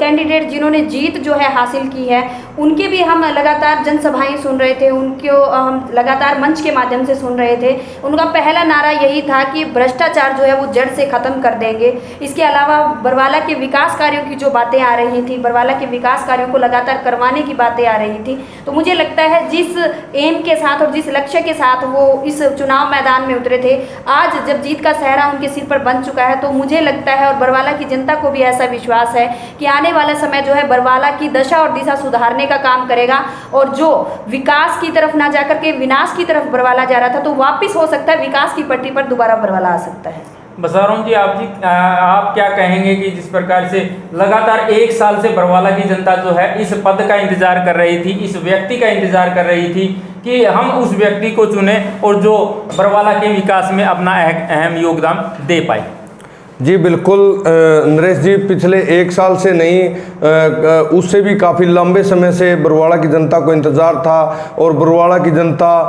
कैंडिडेट जिन्होंने जीत जो है हासिल की है, उनके भी हम लगातार जनसभाएं सुन रहे थे, उनको हम लगातार मंच के माध्यम से सुन रहे थे। उनका पहला नारा यही था कि भ्रष्टाचार जो है वो जड़ से ख़त्म कर देंगे। इसके अलावा बरवाला के विकास कार्यों की जो बातें आ रही थी, बरवाला के विकास कार्यों को लगातार करवाने की बातें आ रही थी। तो मुझे लगता है जिस एम के साथ और जिस लक्ष्य के साथ वो इस चुनाव मैदान में उतरे थे, आज जब जीत का सहरा उनके सिर पर बन चुका है, तो मुझे लगता है और बरवाला की जनता को भी ऐसा विश्वास है कि आने वाला समय जो है बरवाला की दशा और दिशा सुधारने का काम करेगा। और जो विकास की तरफ ना जाकर के विनाश की तरफ बरवाला जा रहा था, तो वापस हो सकता है विकास की पटरी पर दोबारा बरवाला आ सकता है। बसारों जी, आप क्या कहेंगे कि जिस प्रकार से लगातार 1 साल से बरवाला की जनता जो है इस पद का इंतजार कर रही थी, इस व्यक्ति का इंतजार कर रही थी कि हम उस व्यक्ति को चुने और जो बरवाला के विकास में अपना अहम योगदान दे पाए? जी बिल्कुल नरेश जी, पिछले 1 साल से नहीं, उससे भी काफ़ी लंबे समय से बरवाला की जनता को इंतज़ार था। और बरवाला की जनता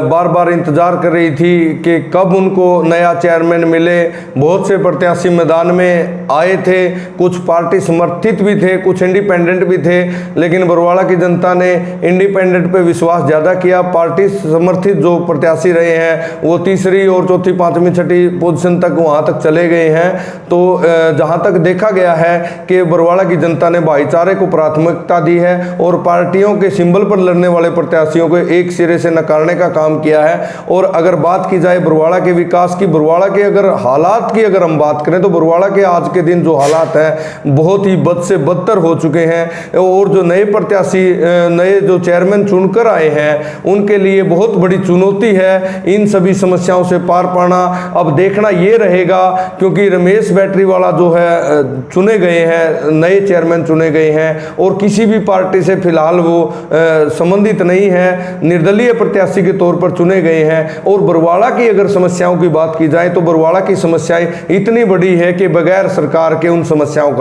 बार बार इंतज़ार कर रही थी कि कब उनको नया चेयरमैन मिले। बहुत से प्रत्याशी मैदान में आए थे, कुछ पार्टी समर्थित भी थे, कुछ इंडिपेंडेंट भी थे, लेकिन बरवाला की जनता ने इंडिपेंडेंट पे विश्वास ज़्यादा किया। पार्टी समर्थित जो प्रत्याशी रहे हैं वो तीसरी और चौथी, पाँचवीं, छठी पोजीशन तक वहाँ तक चले गए हैं। तो जहां तक देखा गया है कि बरवाला की जनता ने भाईचारे को प्राथमिकता दी है और पार्टियों के सिंबल पर लड़ने वाले प्रत्याशियों को एक सिरे से नकारने का काम किया है। और अगर बात की जाए बरवाला के विकास की, बरवाला के अगर हालात की अगर हम बात करें तो बरवाला के आज के दिन जो हालात हैं बहुत ही बद से बदतर हो चुके हैं। और जो नए प्रत्याशी, नए जो चेयरमैन चुनकर आए हैं, उनके लिए बहुत बड़ी चुनौती है इन सभी समस्याओं से पार पाना। अब देखना ये रहेगा, क्योंकि रमेश बैटरीवाला जो है चुने गए हैं, नए चेयरमैन चुने गए हैं और किसी भी पार्टी से फिलहाल वो संबंधित नहीं है, निर्दलीय प्रत्याशी के तौर पर चुने गए हैं। और बरवाला की अगर समस्याओं की बात की जाए तो बरवाला की समस्याएं इतनी बड़ी है कि बगैर सरकार के उन समस्याओं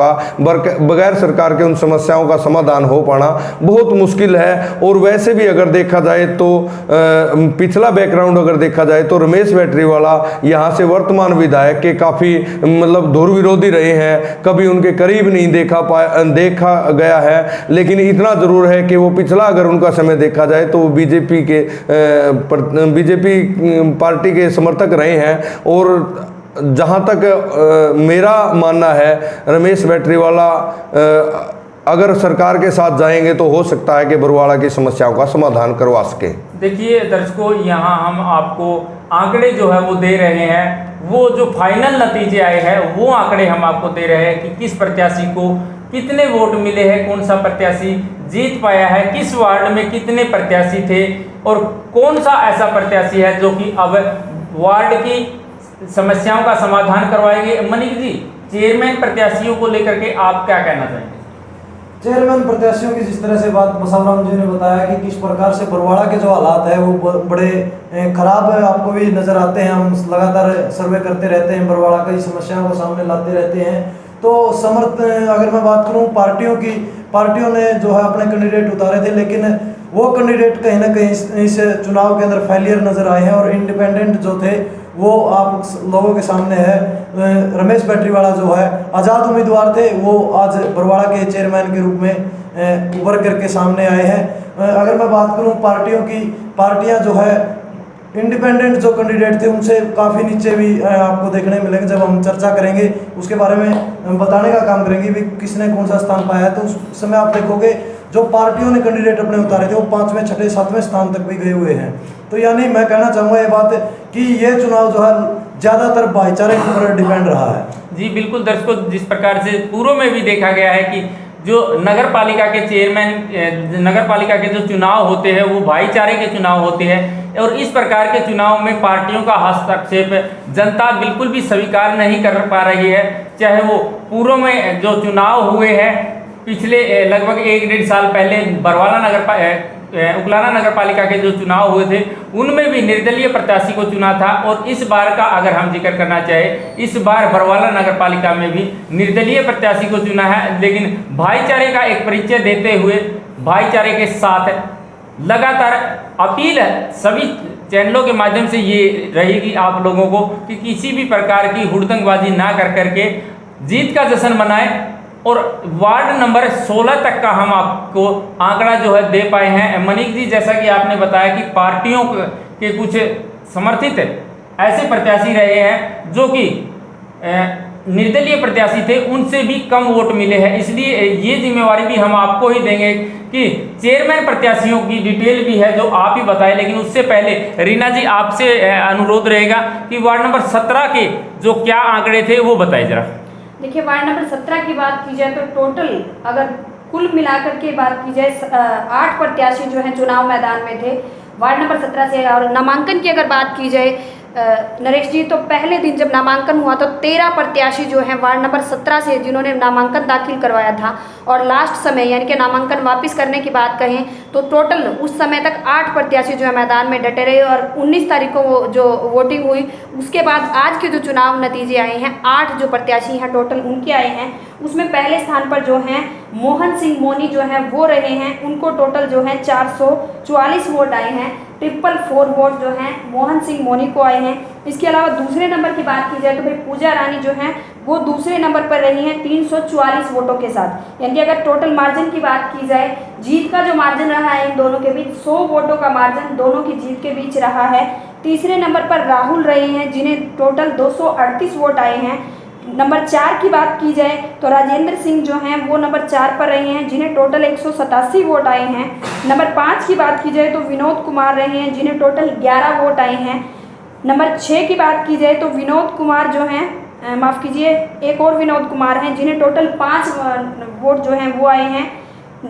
का समाधान हो पाना बहुत मुश्किल है। और वैसे भी अगर देखा जाए तो पिछला बैकग्राउंड अगर देखा जाए तो रमेश बैटरीवाला यहाँ से वर्तमान विधायक के काफ़ी मतलब धुर विरोधी रहे हैं, कभी उनके करीब नहीं देखा गया है। लेकिन इतना जरूर है कि वो पिछला अगर उनका समय देखा जाए तो वो बीजेपी पार्टी के समर्थक रहे हैं। और जहां तक मेरा मानना है, रमेश बैटरीवाला अगर सरकार के साथ जाएंगे तो हो सकता है कि बरवाला की समस्याओं का समाधान करवा सके। देखिए दर्शकों, यहाँ हम आपको आंकड़े जो है वो दे रहे हैं, वो जो फाइनल नतीजे आए हैं वो आंकड़े हम आपको दे रहे हैं कि किस प्रत्याशी को कितने वोट मिले हैं, कौन सा प्रत्याशी जीत पाया है, किस वार्ड में कितने प्रत्याशी थे और कौन सा ऐसा प्रत्याशी है जो कि अब वार्ड की समस्याओं का समाधान करवाएंगे। मनीष जी, चेयरमैन प्रत्याशियों को लेकर के आप क्या कहना चाहेंगे? चेयरमैन प्रत्याशियों की जिस तरह से बात बसावराम जी ने बताया कि किस प्रकार से बरवाड़ा के जो हालात है वो बड़े खराब है, आपको भी नज़र आते हैं। हम लगातार सर्वे करते रहते हैं, बरवाड़ा की समस्याओं को सामने लाते रहते हैं। तो अगर मैं बात करूं पार्टियों की, पार्टियों ने जो है अपने कैंडिडेट उतारे थे, लेकिन वो कैंडिडेट कहीं ना कहीं इस चुनाव के अंदर फेलियर नज़र आए हैं। और इंडिपेंडेंट जो थे वो आप लोगों के सामने है, रमेश बैटरीवाला जो है आज़ाद उम्मीदवार थे, वो आज बरवाड़ा के चेयरमैन के रूप में उभर करके सामने आए हैं। अगर मैं बात करूं पार्टियों की, पार्टियां जो है इंडिपेंडेंट जो कैंडिडेट थे उनसे काफ़ी नीचे भी आपको देखने मिलेंगे। जब हम चर्चा करेंगे उसके बारे में बताने का काम करेंगे भी किसने कौन सा स्थान पाया है, तो उस समय आप देखोगे जो पार्टियों ने कैंडिडेट अपने उतारे थे वो 5वें 6वें 7वें स्थान तक भी गए हुए हैं। तो यानी मैं कहना चाहूँगा ये बात कि ये चुनाव जो है ज़्यादातर भाईचारे के ऊपर डिपेंड रहा है। जी बिल्कुल दर्शकों, जिस प्रकार से पूर्व में भी देखा गया है कि जो नगर पालिका के चेयरमैन, नगर पालिका के जो चुनाव होते हैं वो भाईचारे के चुनाव होते हैं, और इस प्रकार के चुनाव में पार्टियों का हस्तक्षेप जनता बिल्कुल भी स्वीकार नहीं कर पा रही है। चाहे वो पूर्व में जो चुनाव हुए हैं पिछले लगभग 1-1.5 साल पहले बरवाला उकलाना नगर पालिका के जो चुनाव हुए थे उनमें भी निर्दलीय प्रत्याशी को चुना था, और इस बार का अगर हम जिक्र करना चाहें इस बार बरवाला नगर पालिका में भी निर्दलीय प्रत्याशी को चुना है। लेकिन भाईचारे का एक परिचय देते हुए भाईचारे के साथ लगातार अपील है सभी चैनलों के माध्यम से ये रहेगी आप लोगों को कि किसी भी प्रकार की हुड़दंगबाजी ना कर करके जीत का जश्न मनाएं। और वार्ड नंबर 16 तक का हम आपको आंकड़ा जो है दे पाए हैं। मनीष जी, जैसा कि आपने बताया कि पार्टियों के कुछ समर्थित ऐसे प्रत्याशी रहे हैं जो कि निर्दलीय प्रत्याशी थे, उनसे भी कम वोट मिले हैं। इसलिए ये जिम्मेवारी भी हम आपको ही देंगे कि चेयरमैन प्रत्याशियों की डिटेल भी है जो आप ही बताएं। लेकिन उससे पहले रीना जी आपसे अनुरोध रहेगा कि वार्ड नंबर 17 के जो क्या आंकड़े थे वो बताएं जरा। देखिए, वार्ड नंबर 17 की बात की जाए तो टोटल अगर कुल मिलाकर के बात की जाए 8 प्रत्याशी जो हैं चुनाव मैदान में थे वार्ड नंबर 17 से। और नामांकन की अगर बात की जाए नरेश जी, तो पहले दिन जब नामांकन हुआ तो 13 प्रत्याशी जो हैं वार्ड नंबर 17 से जिन्होंने नामांकन दाखिल करवाया था, और लास्ट समय यानी कि नामांकन वापस करने की बात कहें तो टोटल उस समय तक 8 प्रत्याशी जो है मैदान में डटे रहे। और 19 तारीख को वो जो वोटिंग हुई उसके बाद आज के जो चुनाव नतीजे आए हैं 8 जो प्रत्याशी हैं टोटल उनके आए हैं। उसमें पहले स्थान पर जो हैं मोहन सिंह मोनी जो हैं वो रहे हैं, उनको टोटल जो है 444 वोट आए हैं। 444 वोट जो हैं मोहन सिंह मोनी को आए हैं। इसके अलावा दूसरे नंबर की बात की जाए तो भाई पूजा रानी जो हैं वो दूसरे नंबर पर रही हैं 344 वोटों के साथ। यानी कि अगर टोटल मार्जिन की बात की जाए, जीत का जो मार्जिन रहा है इन दोनों के बीच 100 वोटों का मार्जिन दोनों की जीत के बीच रहा है। तीसरे नंबर पर राहुल रहे हैं जिन्हें टोटल 238 वोट आए हैं। नंबर 4 की बात की जाए तो राजेंद्र सिंह जो हैं वो नंबर 4 पर रहे हैं जिन्हें टोटल 187 वोट आए हैं। नंबर 5 की बात की जाए तो विनोद कुमार रहे हैं जिन्हें टोटल 11 वोट आए हैं। नंबर 6 की बात की जाए तो विनोद कुमार जो हैं, माफ़ कीजिए, एक और विनोद कुमार हैं जिन्हें टोटल 5 वोट जो हैं वो आए हैं।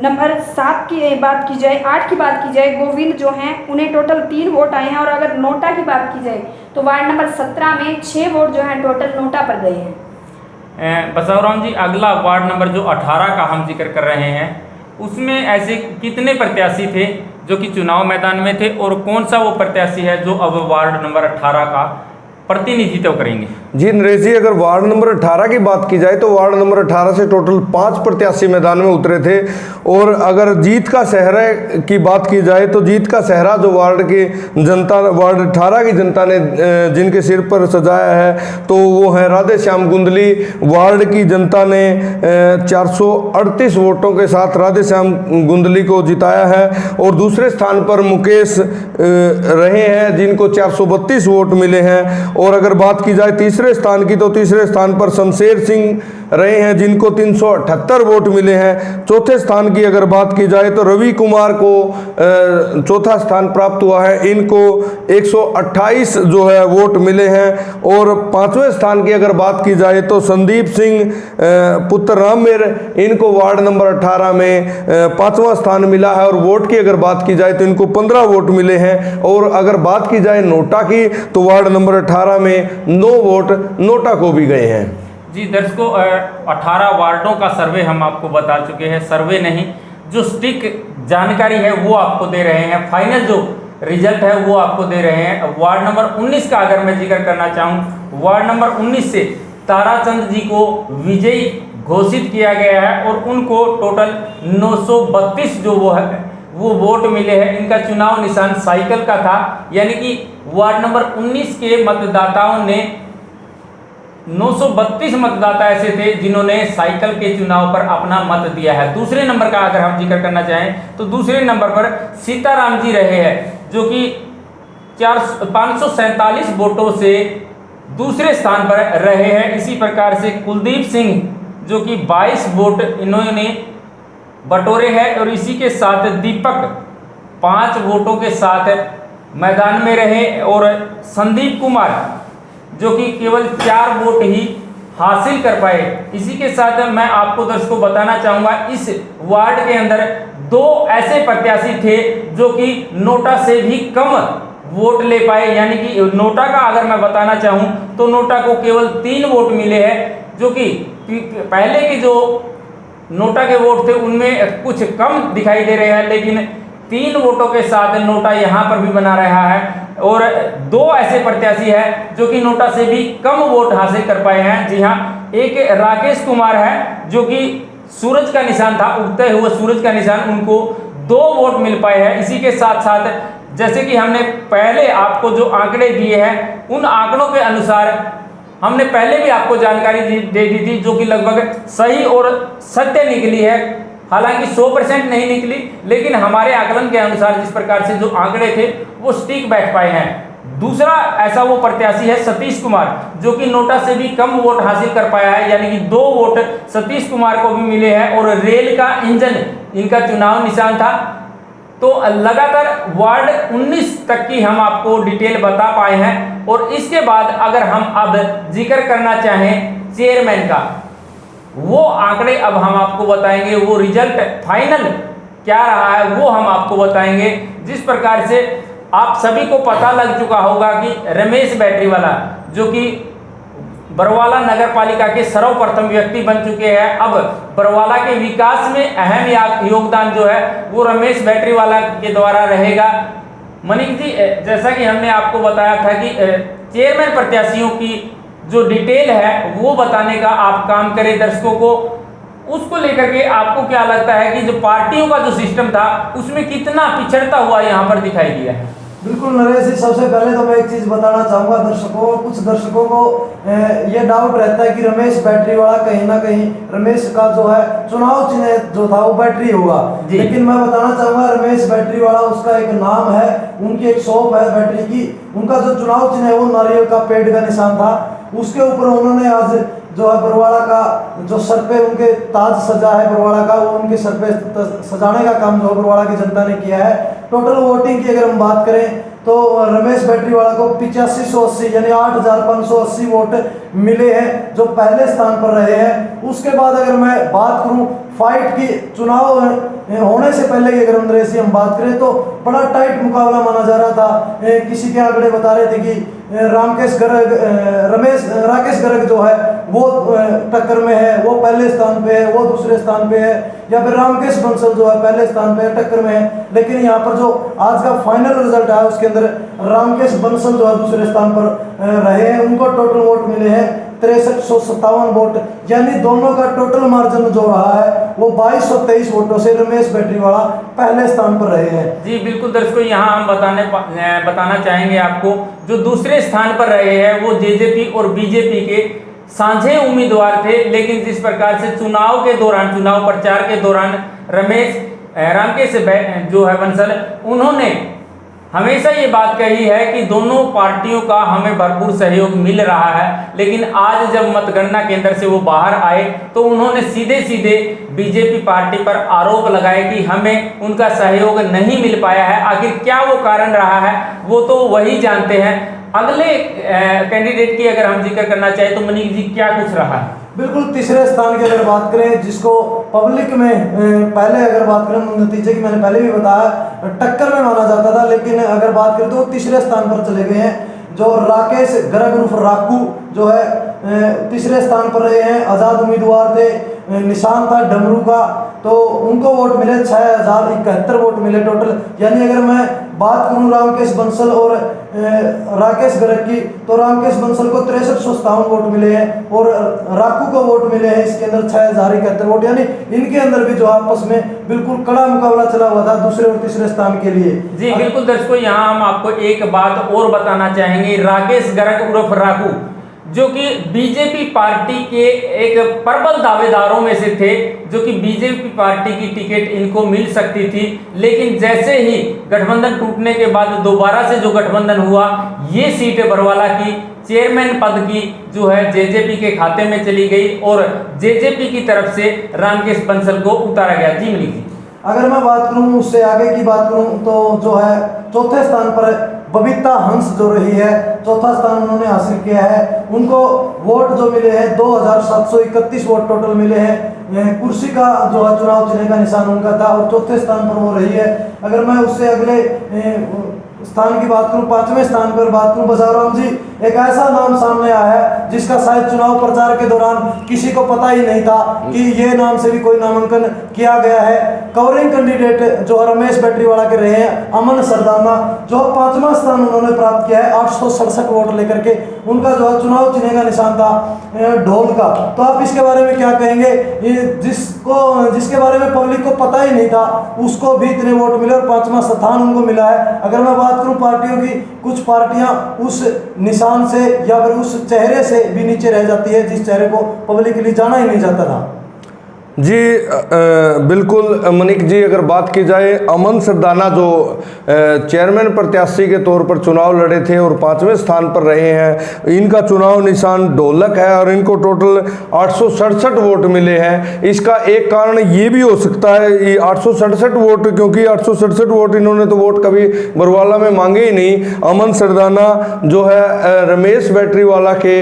नंबर 7 की बात की जाए, 8 की बात की जाए गोविंद जो हैं उन्हें टोटल 3 वोट आए हैं। और अगर नोटा की बात की जाए तो वार्ड नंबर 17 में 6 वोट जो हैं टोटल नोटा पर गए हैं। बसवराम जी, अगला वार्ड नंबर जो 18 का हम जिक्र कर रहे हैं उसमें ऐसे कितने प्रत्याशी थे जो कि चुनाव मैदान में थे, और कौन सा वो प्रत्याशी है जो अब वार्ड नंबर 18 का प्रतिनिधित्व करेंगे? जी नरेश जी, अगर वार्ड नंबर 18 की बात की जाए तो वार्ड नंबर 18 से टोटल 5 प्रत्याशी मैदान में उतरे थे। और अगर जीत का सहरा की बात की जाए तो जीत का सहरा जो वार्ड की जनता, वार्ड 18 की जनता ने जिनके सिर पर सजाया है तो वो है राधे श्याम गुंदली। वार्ड की जनता ने 438 वोटों के साथ राधे श्याम गुंदली को जिताया है। और दूसरे स्थान पर मुकेश रहे हैं जिनको 432 वोट मिले हैं। और अगर बात की जाए तीसरे स्थान की तो तीसरे स्थान पर शमशेर सिंह रहे हैं जिनको 378 वोट मिले हैं। चौथे स्थान की अगर बात की जाए तो रवि कुमार को चौथा स्थान प्राप्त हुआ है, इनको 128 जो है वोट मिले हैं। और पांचवें स्थान की अगर बात की जाए तो संदीप सिंह पुत्र राममेर, इनको वार्ड नंबर 18 में 5वां स्थान मिला है। और वोट की अगर बात की जाए तो इनको 15 वोट मिले हैं। और अगर बात की जाए नोटा की तो वार्ड नंबर 18 में 9 वोट नोटा को भी गए हैं। जी दर्शकों, 18 वार्डों का सर्वे हम आपको बता चुके हैं। सर्वे नहीं, जो स्टिक जानकारी है वो आपको दे रहे हैं। फाइनल जो रिजल्ट है वो आपको दे रहे हैं। वार्ड नंबर 19 का अगर मैं जिक्र करना चाहूँ, वार्ड नंबर 19 से ताराचंद जी को विजयी घोषित किया गया है और उनको टोटल 932 जो वो वोट मिले हैं। इनका चुनाव निशान साइकिल का था, यानी कि वार्ड नंबर 19 के मतदाताओं ने 932 मतदाता ऐसे थे जिन्होंने साइकिल के चुनाव पर अपना मत दिया है। दूसरे नंबर का अगर हम जिक्र करना चाहें तो दूसरे नंबर पर सीताराम जी रहे हैं, जो कि 547 वोटों से दूसरे स्थान पर रहे हैं। इसी प्रकार से कुलदीप सिंह जो कि 22 वोट इन्होंने बटोरे हैं, और इसी के साथ दीपक 5 वोटों के साथ मैदान में रहे, और संदीप कुमार जो कि केवल 4 वोट ही हासिल कर पाए। इसी के साथ मैं आपको दर्शकों बताना चाहूँगा, इस वार्ड के अंदर 2 ऐसे प्रत्याशी थे जो कि नोटा से भी कम वोट ले पाए, यानी कि नोटा का अगर मैं बताना चाहूँ तो नोटा को केवल 3 वोट मिले हैं, जो कि पहले के जो नोटा के वोट थे उनमें कुछ कम दिखाई दे रहे हैं, लेकिन 3 वोटों के साथ नोटा यहाँ पर भी बना रहा है। और 2 ऐसे प्रत्याशी हैं जो कि नोटा से भी कम वोट हासिल कर पाए हैं। जी हाँ, एक राकेश कुमार है जो कि सूरज का निशान था, उगते हुए सूरज का निशान, उनको 2 वोट मिल पाए हैं। इसी के साथ साथ जैसे कि हमने पहले आपको जो आंकड़े दिए हैं उन आंकड़ों के अनुसार हमने पहले भी आपको जानकारी दे दी थी, जो कि लगभग सही और सत्य निकली है। हालांकि 100% नहीं निकली, लेकिन हमारे आकलन के अनुसार जिस प्रकार से जो आंकड़े थे वो स्टिक बैठ पाए हैं। दूसरा ऐसा वो प्रत्याशी है सतीश कुमार, जो कि नोटा से भी कम वोट हासिल कर पाया है, यानी कि 2 वोट सतीश कुमार को भी मिले हैं। और रेल का इंजन इनका चुनाव निशान था। तो लगातार वार्ड 19 तक की हम आपको डिटेल बता पाए हैं। और इसके बाद अगर हम अब जिक्र करना चाहें चेयरमैन का, वो आंकड़े अब हम आपको बताएंगे, वो रिजल्ट फाइनल क्या रहा है वो हम आपको बताएंगे। जिस प्रकार से आप सभी को पता लग चुका होगा कि रमेश बैटरीवाला जो कि बरवाला नगर पालिका के सर्वप्रथम व्यक्ति बन चुके हैं, अब बरवाला के विकास में अहम योगदान जो है वो रमेश बैटरीवाला के द्वारा रहेगा। मनीष जी, जैसा कि हमने आपको बताया था कि चेयरमैन प्रत्याशियों की जो डिटेल है वो बताने का आप काम करें दर्शकों को, उसको लेकर के आपको क्या लगता है कि जो पार्टियों का जो सिस्टम था उसमें कितना पिछड़ता हुआ यहाँ पर दिखाई दिया है? बिल्कुल नरेश जी, सबसे पहले तो मैं एक चीज़ बताना चाहूँगा दर्शकों, कुछ दर्शकों को ये डाउट रहता है कि रमेश बैटरीवाला कहीं ना कहीं रमेश का जो है चुनाव चिन्ह जो था वो बैटरी होगा, लेकिन मैं बताना चाहूँगा रमेश बैटरीवाला उसका एक नाम है, उनकी एक शॉप है बैटरी की। उनका जो चुनाव चिन्ह है वो नारियल का पेड़ का निशान था। उसके ऊपर उन्होंने आज जो है बरवाला का जो सर पे उनके ताज सजा है बरवाला का, वो उनके सर पे सजाने का काम जो बरवाला की जनता ने किया है। टोटल वोटिंग की अगर हम बात करें तो रमेश बैटरीवाला को 8580 यानी 8580 वोट मिले हैं, जो पहले स्थान पर रहे हैं। उसके बाद अगर मैं बात करूं फाइट की, चुनाव होने से पहले की अगर नरेश जी हम बात करें तो बड़ा टाइट मुकाबला माना जा रहा था। किसी के आंकड़े बता रहे थे कि राकेश गर्ग जो है वो टक्कर में है, वो पहले स्थान पे है, वो दूसरे स्थान पे है, या फिर रामकेश बंसल जो है पहले स्थान पे है, टक्कर में है। लेकिन यहाँ पर जो आज का फाइनल रिजल्ट है उसके अंदर रामकेश बंसल जो है दूसरे स्थान पर रहे हैं। उनको टोटल वोट मिले हैं 6357 वोट, यानी दोनों का टोटल मार्जिन जो रहा है वो 2223 वोटों से रमेश बैटरीवाला पहले स्थान पर रहे हैं। जी बिल्कुल दर्शकों, यहाँ हम बताना चाहेंगे आपको, जो दूसरे स्थान पर रहे हैं वो जेजेपी और बीजेपी के साझे उम्मीदवार थे। लेकिन जिस प्रकार से चुनाव के दौरान, चुनाव प्रचार के दौरान रामकेश जो है बंसल, उन्होंने हमेशा ये बात कही है कि दोनों पार्टियों का हमें भरपूर सहयोग मिल रहा है। लेकिन आज जब मतगणना केंद्र से वो बाहर आए तो उन्होंने सीधे सीधे बीजेपी पार्टी पर आरोप लगाए कि हमें उनका सहयोग नहीं मिल पाया है। आखिर क्या वो कारण रहा है वो तो वही जानते हैं। अगले कैंडिडेट की अगर हम जिक्र करना चाहें तो मनीष जी क्या कुछ रहा है? बिल्कुल तीसरे स्थान की अगर बात करें, जिसको पब्लिक में पहले अगर बात करें नतीजे की मैंने पहले भी बताया टक्कर में माना जाता था, लेकिन अगर बात करें तो तीसरे स्थान पर चले गए हैं। जो राकेश गर्ग उर्फ राकू जो है तीसरे स्थान पर रहे हैं, आज़ाद उम्मीदवार थे, निशान था डमरू का, तो उनको वोट मिले 6071 वोट मिले टोटल। यानी अगर मैं बात करूं रामकेश बंसल और राकेश गर्ग की, तो रामकेश बंसल को 6357 वोट मिले हैं और राकू को वोट मिले हैं इसके अंदर 6071 वोट, यानी इनके अंदर भी जो आपस में बिल्कुल कड़ा मुकाबला चला हुआ था दूसरे और तीसरे स्थान के लिए। जी बिल्कुल दर्शकों, यहाँ हम आपको एक बात और बताना चाहेंगे। राकेश गर्ग उर्फ राकू, जो कि बीजेपी पार्टी के एक प्रबल दावेदारों में से थे, जो कि बीजेपी पार्टी की टिकट इनको मिल सकती थी, लेकिन जैसे ही गठबंधन टूटने के बाद दोबारा से जो गठबंधन हुआ, ये सीट बरवाला की चेयरमैन पद की जो है जेजेपी के खाते में चली गई और जेजेपी की तरफ से रामकेश बंसल को उतारा गया। जी मलिक जी, अगर मैं बात करूं उससे आगे की बात करूं तो जो है चौथे स्थान पर बबीता हंस जो रही है, चौथा स्थान उन्होंने हासिल किया है। उनको वोट जो मिले हैं 2731 वोट टोटल मिले हैं। कुर्सी का जो है चुनाव चिन्ह का निशान उनका था और चौथे स्थान पर वो रही है। अगर मैं उससे अगले स्थान की बात करूं, पांचवें स्थान पर बात करूं, बसाराम जी एक ऐसा नाम सामने आया है जिसका शायद चुनाव प्रचार के दौरान किसी को पता ही नहीं था कि ये नाम से भी कोई नामांकन किया गया है। कवरिंग कैंडिडेट जो रमेश बैटरीवाला के रहे हैं अमन सरदाना, जो 5वां स्थान उन्होंने प्राप्त किया है 867 वोट लेकर के। उनका जो है चुनाव चिन्ह का निशान था ढोल का। तो आप इसके बारे में क्या कहेंगे? जिसके बारे में पब्लिक को पता ही नहीं था उसको भी इतने वोट मिले और 5वां स्थान उनको मिला है। अगर मैं बात करूं पार्टियों की, कुछ पार्टियां उस निशान से या फिर उस चेहरे से भी नीचे रह जाती है जिस चेहरे को पब्लिकली जाना ही नहीं जाता था। जी बिल्कुल मनिक जी, अगर बात की जाए अमन सरदाना जो चेयरमैन प्रत्याशी के तौर पर चुनाव लड़े थे और 5वें स्थान पर रहे हैं, इनका चुनाव निशान ढोलक है और इनको टोटल 867 वोट मिले हैं। इसका एक कारण ये भी हो सकता है ये 867 वोट, क्योंकि 867 वोट इन्होंने तो वोट कभी बरवाला में मांगे ही नहीं। अमन सरदाना जो है रमेश बैटरीवाला के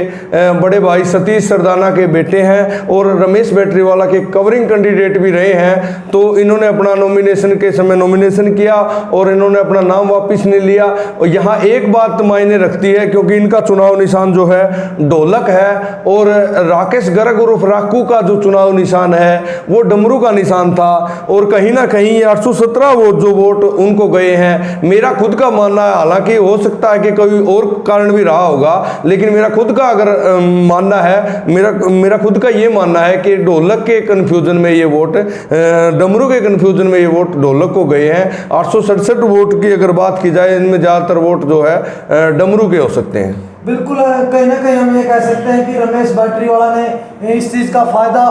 बड़े भाई सतीश सरदाना के बेटे हैं और रमेश बैटरीवाला के कवरिंग कैंडिडेट भी रहे हैं। तो इन्होंने अपना नॉमिनेशन के समय नॉमिनेशन किया और इन्होंने अपना नाम वापस नहीं लिया। और यहाँ एक बात मायने रखती है क्योंकि इनका चुनाव निशान जो है ढोलक है और राकेश गर्ग उर्फ राकू का जो चुनाव निशान है वो डमरू का निशान था। और कहीं ना कहीं 817 वोट उनको गए हैं। मेरा खुद का मानना है, हालांकि हो सकता है कि कोई और कारण भी रहा होगा, लेकिन मेरा खुद का अगर मानना है, मेरा खुद का ये मानना है कि ढोलक के कंफ्यूजन में ये वोट, डमरू के कंफ्यूजन में ये वोट ढोलक को गए हैं। 867 वोट की अगर बात की जाए, इनमें ज़्यादातर वोट जो है डमरू के हो सकते हैं। बिल्कुल, कहीं ना कहीं हम ये कह सकते हैं कि रमेश बैटरीवाला ने इस चीज़ का फायदा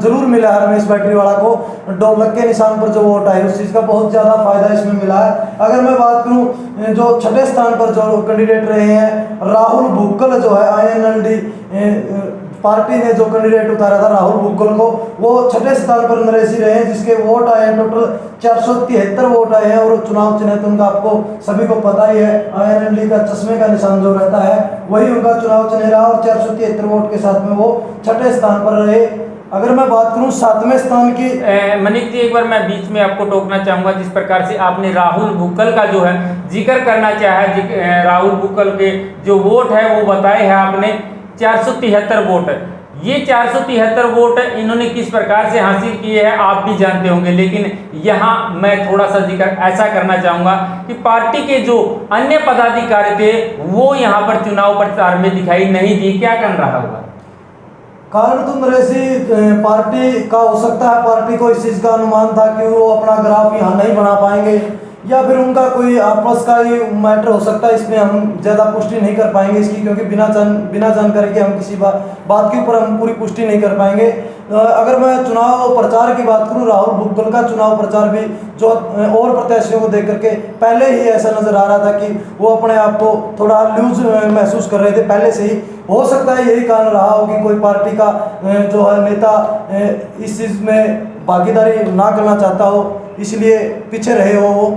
जरूर मिला है। रमेश बैटरीवाला को ढोलक के निशान पर जो वोट आए उस चीज़ का बहुत ज़्यादा फायदा इसमें मिला है। अगर मैं बात करूं जो छठे स्थान पर जो कैंडिडेट रहे हैं राहुल भुक्कल, जो है INLD पार्टी ने जो कैंडिडेट उतारा था राहुल भुक्कल को, वो छठे स्थान पर नरेशी रहे हैं, जिसके वोट आए हैं टोटल 473 वोट आए हैं। और चुनाव चिन्ह तो उनका आपको सभी को पता ही है, INLD का चश्मे का निशान जो रहता है वही उनका चुनाव चिन्ह रहा और 473 वोट के साथ में वो छठे स्थान पर रहे। अगर मैं बात करूं 7वें स्थान की, मनिक जी एक बार मैं बीच में आपको टोकना चाहूँगा। जिस प्रकार से आपने राहुल भुक्कल का जो है जिक्र करना चाहा, राहुल भुक्कल के जो वोट है वो बताए हैं आपने 473 वोट। ये 473 वोट इन्होंने किस प्रकार से हासिल किए हैं आप भी जानते होंगे, लेकिन यहाँ मैं थोड़ा सा जिक्र ऐसा करना चाहूँगा कि पार्टी के जो अन्य पदाधिकारी थे वो यहाँ पर चुनाव प्रचार में दिखाई नहीं दी। क्या कारण रहा होगा? कारण तो नरेशी पार्टी का हो सकता है, पार्टी को इस चीज़ का अनुमान था कि वो अपना ग्राफ यहाँ नहीं बना पाएंगे या फिर उनका कोई आपस का ही मैटर हो सकता है। इसमें हम ज़्यादा पुष्टि नहीं कर पाएंगे इसकी, क्योंकि बिना जानकारी के हम किसी बात के ऊपर हम पूरी पुष्टि नहीं कर पाएंगे। अगर मैं चुनाव प्रचार की बात करूं, राहुल भुक्कल का चुनाव प्रचार भी जो और प्रत्याशियों को देख करके पहले ही ऐसा नज़र आ रहा था कि वो अपने आप को थोड़ा लूज महसूस कर रहे थे पहले से ही। हो सकता है यही कारण रहा हो कि कोई पार्टी का जो है नेता इस चीज़ में भागीदारी ना करना चाहता हो, इसलिए पीछे रहे हो वो।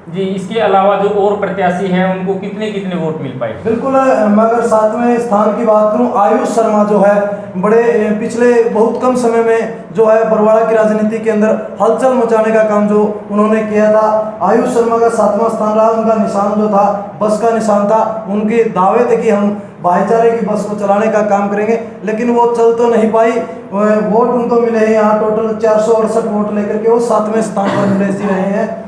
जी, इसके अलावा जो और प्रत्याशी हैं उनको कितने कितने वोट मिल पाए? बिल्कुल, मैं अगर 7वें स्थान की बात करूं, आयुष शर्मा जो है बड़े पिछले बहुत कम समय में जो है बरवाड़ा की राजनीति के अंदर हलचल मचाने का काम जो उन्होंने किया था, आयुष शर्मा का 7वां स्थान रहा। उनका निशान जो था बस का निशान था। उनके दावे थे कि हम भाईचारे की बस को चलाने का काम करेंगे, लेकिन वो चल तो नहीं पाई। वोट उनको मिले हैं यहाँ टोटल 468 वोट लेकर के वो 7वें स्थान पर नरेशी रहे हैं।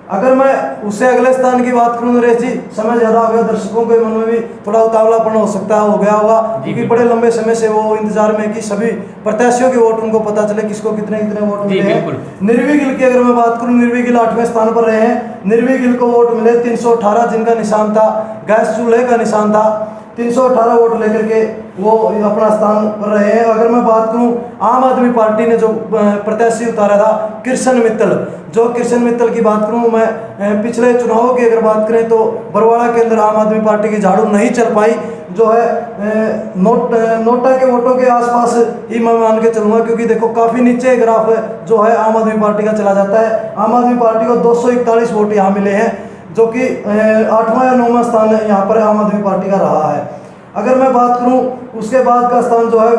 अगर मैं उससे अगले स्थान की बात करूँ नरेश जी, समय ज़्यादा हो गया, दर्शकों के मन में भी थोड़ा उतावलापन हो सकता है, हो गया होगा, क्योंकि बड़े लंबे समय से वो इंतजार में कि सभी प्रत्याशियों के वोट उनको पता चले किसको कितने कितने वोट मिले हैं। निर्वी गिल की अगर मैं बात करूँ, निर्वी गिल 8वें स्थान पर रहे हैं। निर्वी गिल को वोट मिले 318, जिनका निशान था गैस चूल्हे का निशान था। 318 वोट लेकर के वो अपना स्थान पर रहे हैं। अगर मैं बात करूं, आम आदमी पार्टी ने जो प्रत्याशी उतारा था कृष्ण मित्तल, जो कृष्ण मित्तल की बात करूं मैं, पिछले चुनावों की अगर बात करें तो बरवाड़ा के अंदर आम आदमी पार्टी की झाड़ू नहीं चल पाई, जो है नोटा के वोटों के आसपास ही मैं मान के चलूँगा, क्योंकि देखो काफ़ी नीचे ग्राफ जो है आम आदमी पार्टी का चला जाता है। आम आदमी पार्टी को 241 वोट यहाँ मिले हैं, जो कि 8वां या 9वां स्थान यहाँ पर आम आदमी पार्टी का रहा है। अगर मैं बात करूं, उसके बाद का स्थान जो है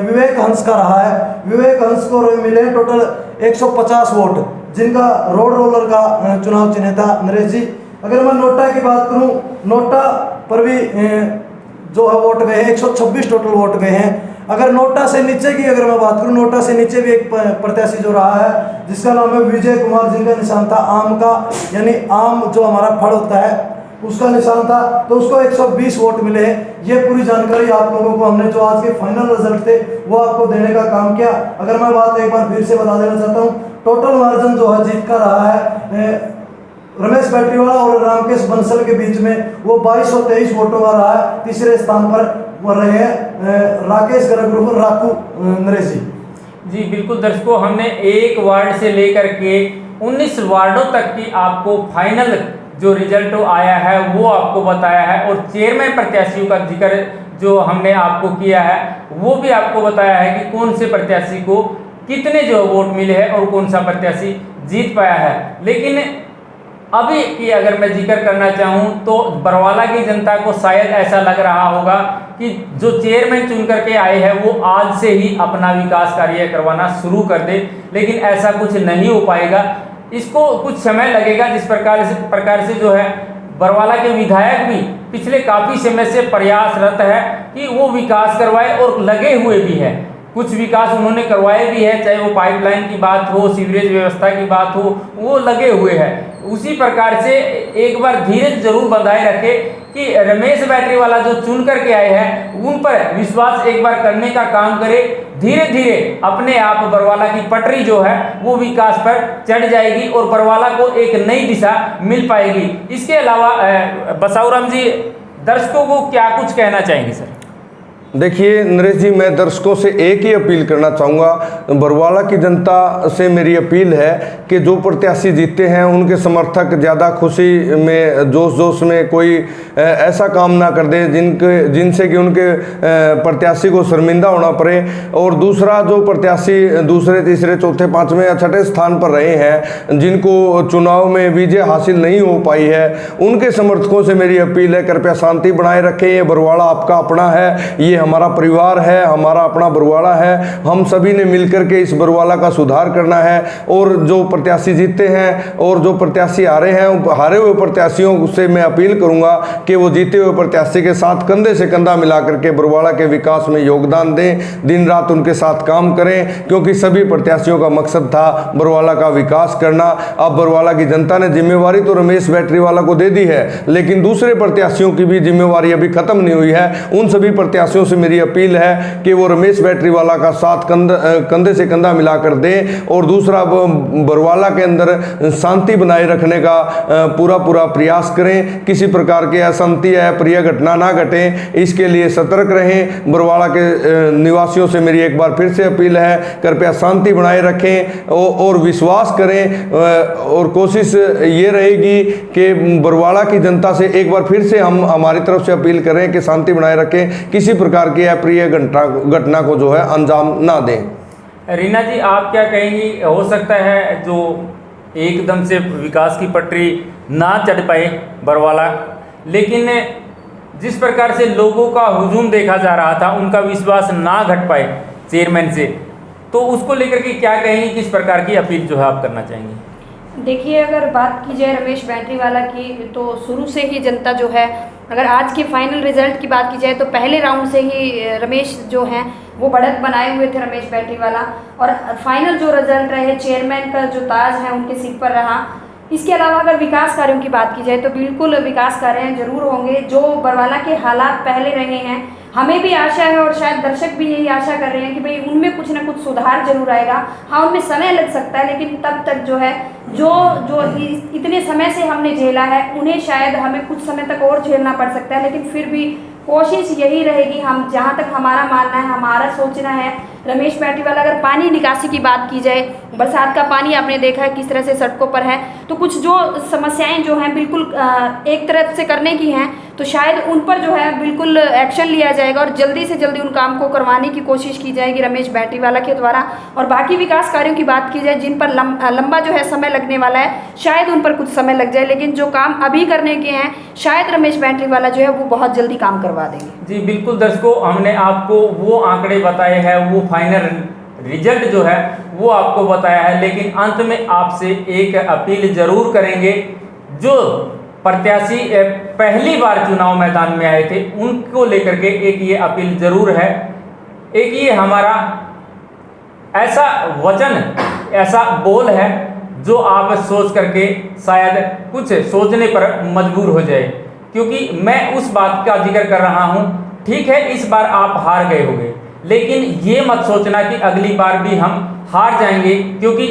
विवेक हंस का रहा है। विवेक हंस को मिले टोटल 150 वोट, जिनका रोड रोलर का चुनाव चिन्ह था नरेश जी। अगर मैं नोटा की बात करूं, नोटा पर भी जो है वोट गए हैं, 126 टोटल वोट गए हैं। अगर नोटा से नीचे की अगर मैं बात करूं, नोटा से नीचे भी एक प्रत्याशी जो रहा है, जिसका नाम है विजय कुमार, जिनका निशान था आम का, यानी आम जो हमारा फल होता है उसका निशान था, तो उसको 120 वोट मिले हैं। ये पूरी जानकारी आप लोगों को हमने जो आज के फाइनल रिजल्ट थे वो आपको देने का काम किया। अगर मैं बात एक बार फिर से बता देना चाहता हूँ, टोटल मार्जिन जो है जीत का रहा है रमेश बैटरीवाला और रामकेश बंसल के बीच में, वो 2223 वोटों का रहा है। तीसरे स्थान पर रहे हैं राकेश गर्ग राकू नरेश जी। जी बिल्कुल दर्शकों, हमने एक वार्ड से लेकर के 19 वार्डों तक की आपको फाइनल जो रिजल्ट आया है वो आपको बताया है, और चेयरमैन प्रत्याशियों का जिक्र जो हमने आपको किया है वो भी आपको बताया है कि कौन से प्रत्याशी को कितने जो वोट मिले हैं और कौन सा प्रत्याशी जीत पाया है। लेकिन अभी की अगर मैं जिक्र करना चाहूँ तो बरवाला की जनता को शायद ऐसा लग रहा होगा कि जो चेयरमैन चुन करके आए हैं वो आज से ही अपना विकास कार्य करवाना शुरू कर दे, लेकिन ऐसा कुछ नहीं हो पाएगा। इसको कुछ समय लगेगा। जिस प्रकार से जो है बरवाला के विधायक भी पिछले काफ़ी समय से प्रयासरत है कि वो विकास करवाए, और लगे हुए भी है। कुछ विकास उन्होंने करवाए भी है, चाहे वो पाइपलाइन की बात हो, सीवरेज व्यवस्था की बात हो, वो लगे हुए हैं। उसी प्रकार से एक बार धीरज जरूर बंधाए रखे कि रमेश बैटरीवाला जो चुन करके आए हैं उन पर विश्वास एक बार करने का काम करे। धीरे धीरे अपने आप बरवाला की पटरी जो है वो विकास पर चढ़ जाएगी और बरवाला को एक नई दिशा मिल पाएगी। इसके अलावा बसाऊराम जी, दर्शकों को क्या कुछ कहना चाहेंगे सर? देखिए नरेश जी, मैं दर्शकों से एक ही अपील करना चाहूँगा। बरवाला की जनता से मेरी अपील है कि जो प्रत्याशी जीतते हैं उनके समर्थक ज़्यादा खुशी में जोश में कोई ऐसा काम ना कर दे जिनसे कि उनके प्रत्याशी को शर्मिंदा होना पड़े। और दूसरा, जो प्रत्याशी दूसरे तीसरे चौथे पाँचवें या छठे स्थान पर रहे हैं, जिनको चुनाव में विजय हासिल नहीं हो पाई है, उनके समर्थकों से मेरी अपील है, कृपया शांति बनाए रखें। ये बरवाला आपका अपना है, ये हमारा परिवार है, हमारा अपना बरवाला है। हम सभी ने मिलकर के इस बरवाला का सुधार करना है। और जो प्रत्याशी जीतते हैं और जो प्रत्याशी हारे हैं, हारे हुए प्रत्याशियों से मैं अपील करूंगा कि वो जीते हुए प्रत्याशी के साथ कंधे से कंधा मिलाकर के बरवाला के विकास में योगदान दें, दिन रात उनके साथ काम करें, क्योंकि सभी प्रत्याशियों का मकसद था बरवाला का विकास करना। अब बरवाला की जनता ने जिम्मेवारी तो रमेश बैटरीवाला को दे दी है, लेकिन दूसरे प्रत्याशियों की भी जिम्मेवारी अभी खत्म नहीं हुई है। उन सभी प्रत्याशियों से मेरी अपील है कि वो रमेश बैटरीवाला का साथ कंधे से कंधा मिलाकर दें, और दूसरा बरवाला के अंदर शांति बनाए रखने का पूरा प्रयास करें। किसी प्रकार की अशांति या अप्रिय घटना ना घटे, इसके लिए सतर्क रहें। बरवाला के निवासियों से मेरी एक बार फिर से अपील है, कृपया शांति बनाए रखें और विश्वास करें। और कोशिश ये रहेगी कि बरवाला की जनता से एक बार फिर से हम हमारी तरफ से अपील करें कि शांति बनाए रखें, किसी प्रकार की अप्रिय घटना को जो है अंजाम ना दें। रीना जी, आप क्या कहेंगी? हो सकता है जो एकदम से विकास की पटरी ना चढ़ पाए बरवाला, लेकिन जिस प्रकार से लोगों का हुजूम देखा जा रहा था, उनका विश्वास ना घट पाए चेयरमैन से, तो उसको लेकर के क्या कहेंगी? किस प्रकार की अपील जो है आप करना चाहेंगी? देखिए, अगर बात की जाए रमेश बैटरीवाला की, तो शुरू से ही जनता जो है, अगर आज के फाइनल रिजल्ट की बात की जाए तो पहले राउंड से ही रमेश जो हैं वो बढ़त बनाए हुए थे रमेश बैटरीवाला, और फाइनल जो रिजल्ट रहे, चेयरमैन का जो ताज है उनके सिर पर रहा। इसके अलावा अगर विकास कार्यों की बात की जाए तो बिल्कुल विकास कार्य जरूर होंगे। जो बरवाला के हालात पहले रहे हैं, हमें भी आशा है और शायद दर्शक भी यही आशा कर रहे हैं कि भाई उनमें कुछ ना कुछ सुधार जरूर आएगा। हाँ, उनमें समय लग सकता है, लेकिन तब तक जो है जो इतने समय से हमने झेला है उन्हें शायद हमें कुछ समय तक और झेलना पड़ सकता है, लेकिन फिर भी कोशिश यही रहेगी। हम जहाँ तक हमारा मानना है, हमारा सोचना है, रमेश बैटरीवाला, अगर पानी निकासी की बात की जाए, बरसात का पानी आपने देखा है किस तरह से सड़कों पर है, तो कुछ जो समस्याएं जो हैं बिल्कुल एक तरफ से करने की हैं, तो शायद उन पर जो है बिल्कुल एक्शन लिया जाएगा और जल्दी से जल्दी उन काम को करवाने की कोशिश की जाएगी रमेश बैटरीवाला के द्वारा। और बाकी विकास कार्यों की बात की जाए जिन पर लंबा जो है समय लगने वाला है, शायद उन पर कुछ समय लग जाए, लेकिन जो काम अभी करने के हैं शायद रमेश बैटरीवाला जो है वो बहुत जल्दी काम करवा देंगे। जी बिल्कुल दर्शकों, हमने आपको वो आंकड़े बताए हैं, वो फाइनल रिजल्ट जो है वो आपको बताया है, लेकिन अंत में आपसे एक अपील जरूर करेंगे। जो प्रत्याशी पहली बार चुनाव मैदान में आए थे उनको लेकर के एक ये अपील जरूर है। एक ये हमारा ऐसा वचन, ऐसा बोल है जो आप सोच करके शायद कुछ सोचने पर मजबूर हो जाए, क्योंकि मैं उस बात का जिक्र कर रहा हूँ। ठीक है, इस बार आप हार गए होंगे, लेकिन ये मत सोचना कि अगली बार भी हम हार जाएंगे, क्योंकि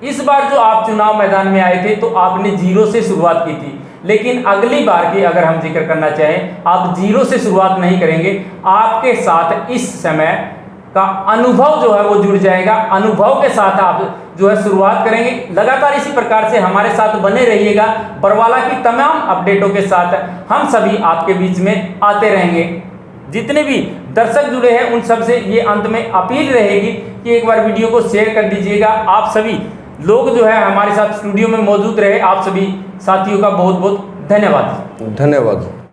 इस बार जो आप चुनाव मैदान में आए थे तो आपने जीरो से शुरुआत की थी, लेकिन अगली बार की अगर हम जिक्र करना चाहें, आप जीरो से शुरुआत नहीं करेंगे। आपके साथ इस समय का अनुभव जो है वो जुड़ जाएगा। अनुभव के साथ आप जो है शुरुआत करेंगे। लगातार इसी प्रकार से हमारे साथ बने रहिएगा। बरवाला की तमाम अपडेटों के साथ हम सभी आपके बीच में आते रहेंगे। जितने भी दर्शक जुड़े हैं उन सब से ये अंत में अपील रहेगी कि एक बार वीडियो को शेयर कर दीजिएगा। आप सभी लोग जो है हमारे साथ स्टूडियो में मौजूद रहे, आप सभी साथियों का बहुत बहुत धन्यवाद। धन्यवाद।